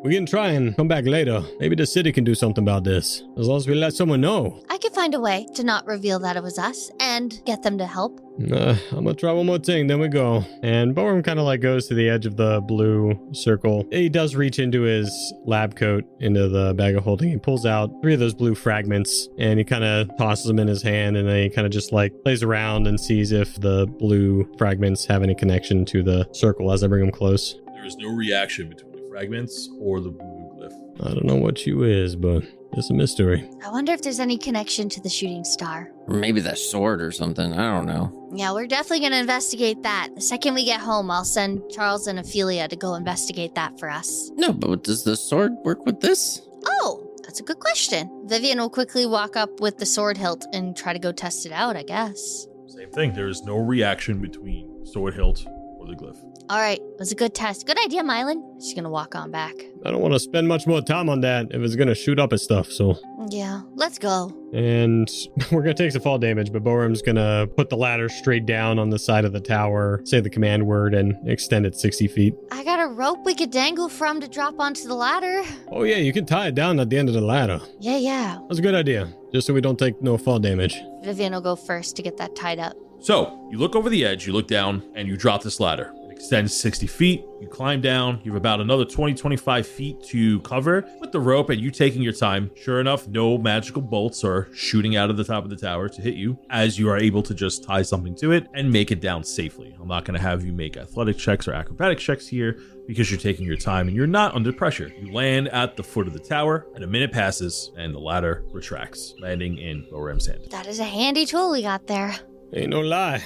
We can try and come back later. Maybe the city can do something about this. As long as we let someone know. I could find a way to not reveal that it was us and get them to help. I'm gonna try one more thing, then we go. And Boram kind of like goes to the edge of the blue circle. He does reach into his lab coat, into the bag of holding. He pulls out 3 of those blue fragments and he kind of tosses them in his hand, and then he kind of just like plays around and sees if the blue fragments have any connection to the circle as I bring them close. There is no reaction between the fragments or the blue glyph. I don't know what you is, but it's a mystery. I wonder if there's any connection to the shooting star. Or maybe that sword or something. I don't know. Yeah, we're definitely going to investigate that. The second we get home, I'll send Charles and Ophelia to go investigate that for us. No, but does the sword work with this? Oh, that's a good question. Vivien will quickly walk up with the sword hilt and try to go test it out, I guess. Same thing. There is no reaction between sword hilt or the glyph. All right, it was a good test. Good idea, Myelin. She's going to walk on back. I don't want to spend much more time on that if it's going to shoot up and stuff, so... Yeah, let's go. And we're going to take some fall damage, but Boram's going to put the ladder straight down on the side of the tower, say the command word, and extend it 60 feet. I got a rope we could dangle from to drop onto the ladder. Oh yeah, you can tie it down at the end of the ladder. Yeah. That's a good idea, just so we don't take no fall damage. Vivien will go first to get that tied up. So, you look over the edge, you look down, and you drop this ladder. It extends 60 feet. You climb down. You have about another 20-25 feet to cover with the rope, and you taking your time. Sure enough, no magical bolts are shooting out of the top of the tower to hit you, as you are able to just tie something to it and make it down safely. I'm not going to have you make athletic checks or acrobatic checks here because you're taking your time and you're not under pressure. You land at the foot of the tower, and a minute passes, and the ladder retracts, landing in Boram's hand. That is a handy tool we got there. Ain't no lie.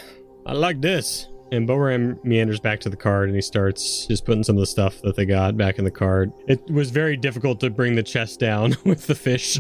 I like this. And Boram meanders back to the cart and he starts just putting some of the stuff that they got back in the cart. It was very difficult to bring the chest down with the fish.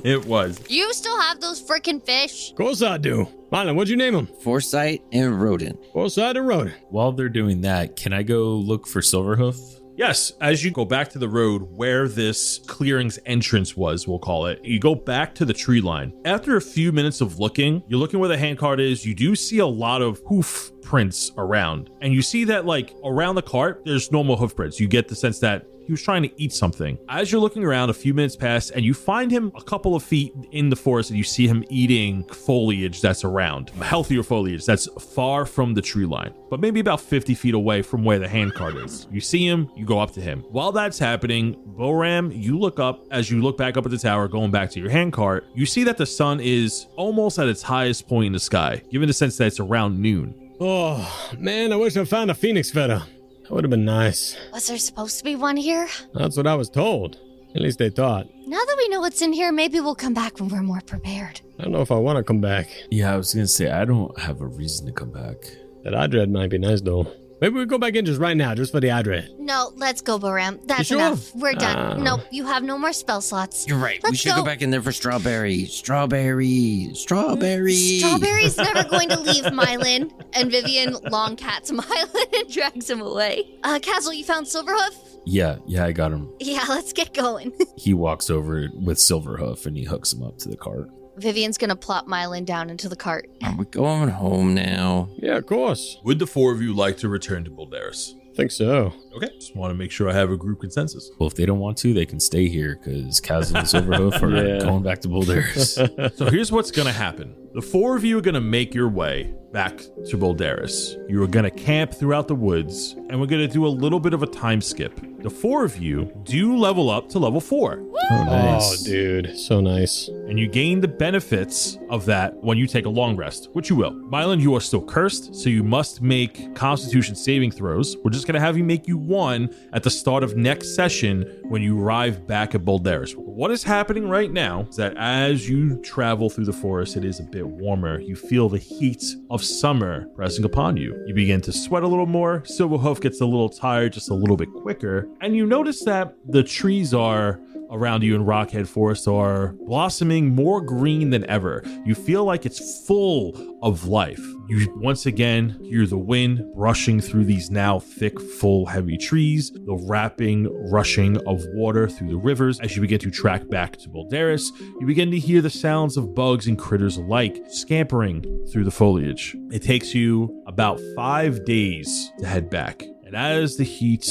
It was. You still have those frickin' fish? Of course I do. Myelin, what'd you name them? Foresight and Rodent. Foresight and Rodent. While they're doing that, can I go look for Silverhoof? Yes, as you go back to the road where this clearing's entrance was, we'll call it, you go back to the tree line. After a few minutes of looking, you're looking where the handcart is, you do see a lot of hoof prints around. And you see that like around the cart, there's normal hoof prints. You get the sense that he was trying to eat something. As you're looking around, a few minutes pass and you find him a couple of feet in the forest and you see him eating foliage that's around, healthier foliage that's far from the tree line, but maybe about 50 feet away from where the handcart is. You see him, you go up to him. While that's happening, Boram, you look up, as you look back up at the tower, going back to your handcart, you see that the sun is almost at its highest point in the sky, given the sense that it's around noon. Oh, man, I wish I found a phoenix feather. That would have been nice. Was there supposed to be one here? That's what I was told. At least they thought. Now that we know what's in here, maybe we'll come back when we're more prepared. I don't know if I want to come back. Yeah, I was going to say, I don't have a reason to come back. That eye dread might be nice, though. Maybe we go back in just right now, just for the eye dread. No, let's go, Boram. That's sure? enough. We're done. Nope, you have no more spell slots. You're right. We Let's should go back in there for strawberry. Strawberries never going to leave Myelin. And Vivien long cats Myelin and drags him away. Kaz'il, you found Silverhoof? Yeah, I got him. Yeah, let's get going. He walks over with Silverhoof and he hooks him up to the cart. Vivian's gonna plop Myelin down into the cart. Are we going home now? Yeah, of course. Would the four of you like to return to Boldaris? Think so. Okay. Just want to make sure I have a group consensus. Well, if they don't want to, they can stay here because Kaz'il and Silverhoof are Yeah. going back to Boldaris. So here's what's going to happen. The four of you are going to make your way back to Boldaris. You are going to camp throughout the woods, and we're going to do a little bit of a time skip. The four of you do level up to level 4. Oh, nice. Oh, dude. So nice. And you gain the benefits of that when you take a long rest, which you will. Myelin, you are still cursed, so you must make Constitution saving throws. We're just going to have you make you one at the start of next session when you arrive back at Boldaris. What is happening right now is that as you travel through the forest, it is a bit warmer. You feel the heat of summer pressing upon you. You begin to sweat a little more. Silverhoof gets a little tired just a little bit quicker. And you notice that the trees are around you in Rockhead Forest are blossoming more green than ever. You feel like it's full of life. You once again hear the wind rushing through these now thick, full, heavy trees, the rapping, rushing of water through the rivers. As you begin to track back to Boldaris, you begin to hear the sounds of bugs and critters alike scampering through the foliage. It takes you about 5 days to head back. And as the heat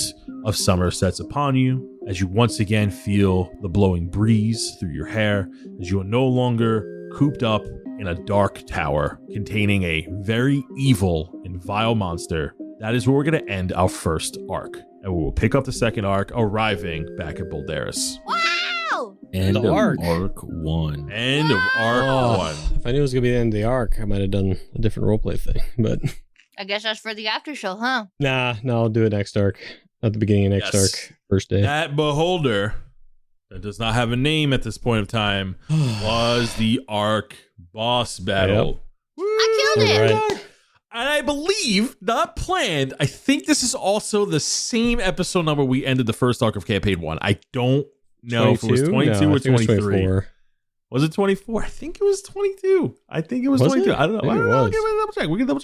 of summer sets upon you, as you once again feel the blowing breeze through your hair, as you are no longer cooped up in a dark tower containing a very evil and vile monster, that is where we're going to end our first arc. And we will pick up the second arc, arriving back at Boldaris. Wow! End The of arc. arc 1. End of arc 1. If I knew it was going to be the end of the arc, I might have done a different roleplay thing. But I guess that's for the after show, huh? nah, I'll do it next arc. At the beginning of next Yes. arc. First day. That beholder that does not have a name at this point of time was the arc boss battle. I killed it! Right. And I believe, not planned, I think this is also the same episode number we ended the first arc of campaign 1. I don't know if it was 22 No, I or think it was 23. 24. Was it 24? I think it was 22. I think it was Was 22. it? I don't know. I think I don't it know. was. Okay, we'll double check. We can double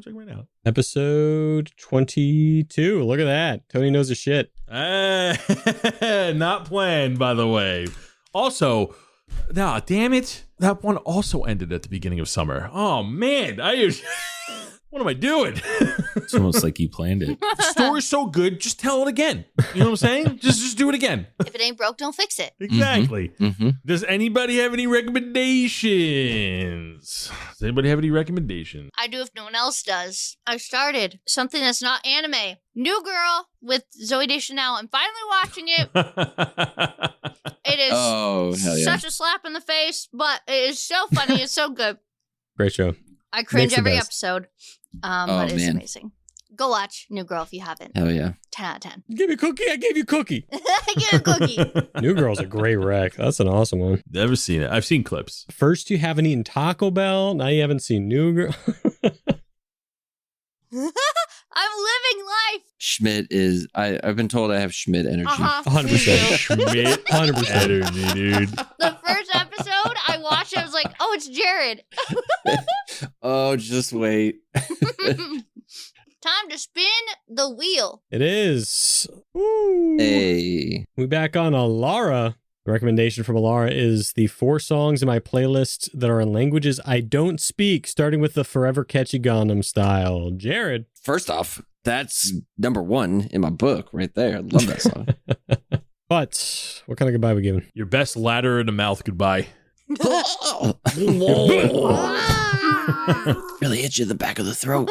check right now. Episode 22. Look at that. Tony knows his shit. Not planned, by the way. Also, nah, damn it. That one also ended at the beginning of summer. Oh, man. What am I doing? It's almost like you planned it. The story's so good, just tell it again. You know what I'm saying? Just do it again. If it ain't broke, don't fix it. Exactly. Mm-hmm. Does anybody have any recommendations? I do if no one else does. I started something that's not anime. New Girl with Zooey Deschanel. I'm finally watching it. It is Oh, hell yeah. such a slap in the face, but it is so funny. It's so good. Great show. I cringe Nick's the every best. episode, but it's man. amazing. Go watch New Girl if you haven't. Hell yeah. 10 out of 10. Give me cookie. I gave you cookie. Get a cookie. New Girl's a great wreck. That's an awesome one. Never seen it. I've seen clips. First, you haven't eaten Taco Bell. Now you haven't seen New Girl. I'm living life. Schmidt is, I've been told I have Schmidt energy. 100%. Me too. Schmidt 100%. energy, dude. The first episode I watched, I was like, oh, it's Jared. Oh, just wait. Time to spin the wheel. It is. Ooh. Hey. We back on Alara. The recommendation from Alara is the 4 songs in my playlist that are in languages I don't speak, starting with the Forever Catchy Gundam style. Jared. First off, that's number 1 in my book right there. I love that song. But what kind of goodbye we giving? Your best ladder in the mouth goodbye. Really hit you in the back of the throat.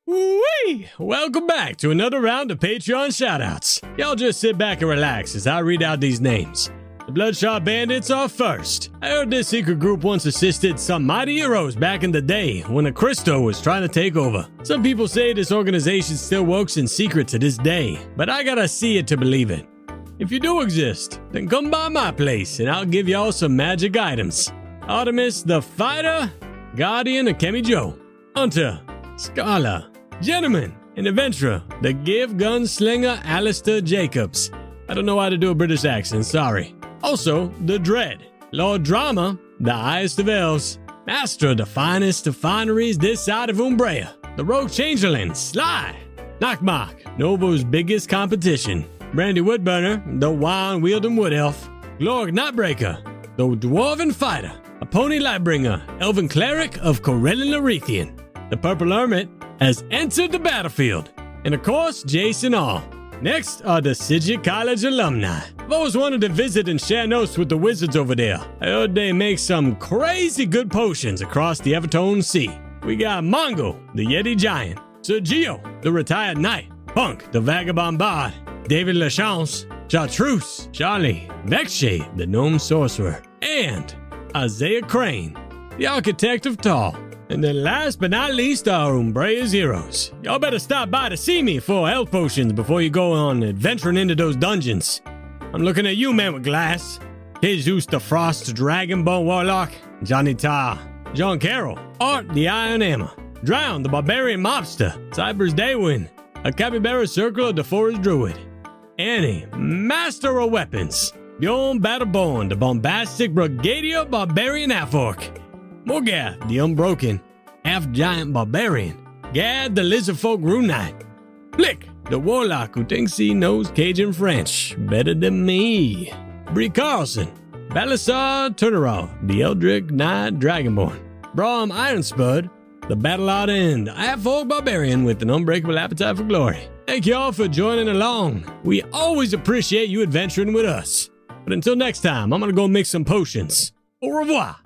Woo-wee! Welcome back to another round of Patreon shoutouts. Y'all just sit back and relax as I read out these names. The Bloodshot Bandits are first. I heard this secret group once assisted some mighty heroes back in the day when a Christo was trying to take over. Some people say this organization still works in secret to this day, but I gotta see it to believe it. If you do exist, then come by my place and I'll give y'all some magic items. Artemis the Fighter, Guardian of Kemi-Jo, Hunter, Scala, Gentleman, and Adventurer, the Give Gunslinger Alistair Jacobs. I don't know how to do a British accent, sorry. Also, the Dread, Lord Drama, the highest of elves, Master of the finest of fineries this side of Umbrea, the Rogue Changeling, Sly, Knockmark, Novo's biggest competition. Brandy Woodburner, the wand-wielding wood elf. Glorg Nightbreaker, the dwarven fighter. A pony lightbringer, elven cleric of Corellin Arethian. The Purple Hermit has entered the battlefield. And of course, Jason All. Next are the Sigil College alumni. I've always wanted to visit and share notes with the wizards over there. I heard they make some crazy good potions across the Evertone Sea. We got Mongo, the Yeti Giant. Sergio, the retired knight. Punk, the vagabond bard. David Lachance, Chartreuse, Charlie, Vexshay, the gnome sorcerer. And Isaiah Crane, the architect of Tall. And then last but not least, our Umbrea's heroes. Y'all better stop by to see me for health potions before you go on adventuring into those dungeons. I'm looking at you, man with glass. Jesus the Frost Dragonbone Warlock. Johnny Tar. John Carroll. Art the Iron Hammer. Drown the Barbarian Mobster. Cyber's Daywind. A Capybara Circle of the Forest Druid. Annie, Master of Weapons. Bjorn Battleborn, the Bombastic Brigadier Barbarian Half-Orc. Morgath, the Unbroken, Half-Giant Barbarian. Gad, the Lizardfolk Rune Knight. Flick, the Warlock who thinks he knows Cajun French better than me. Bree Carlson, Balasar Turnerov, the Eldrick Knight Dragonborn. Braum Ironspud, the Battle-Hardened Half-Orc Barbarian with an unbreakable appetite for glory. Thank you all for joining along. We always appreciate you adventuring with us. But until next time, I'm gonna go mix some potions. Au revoir.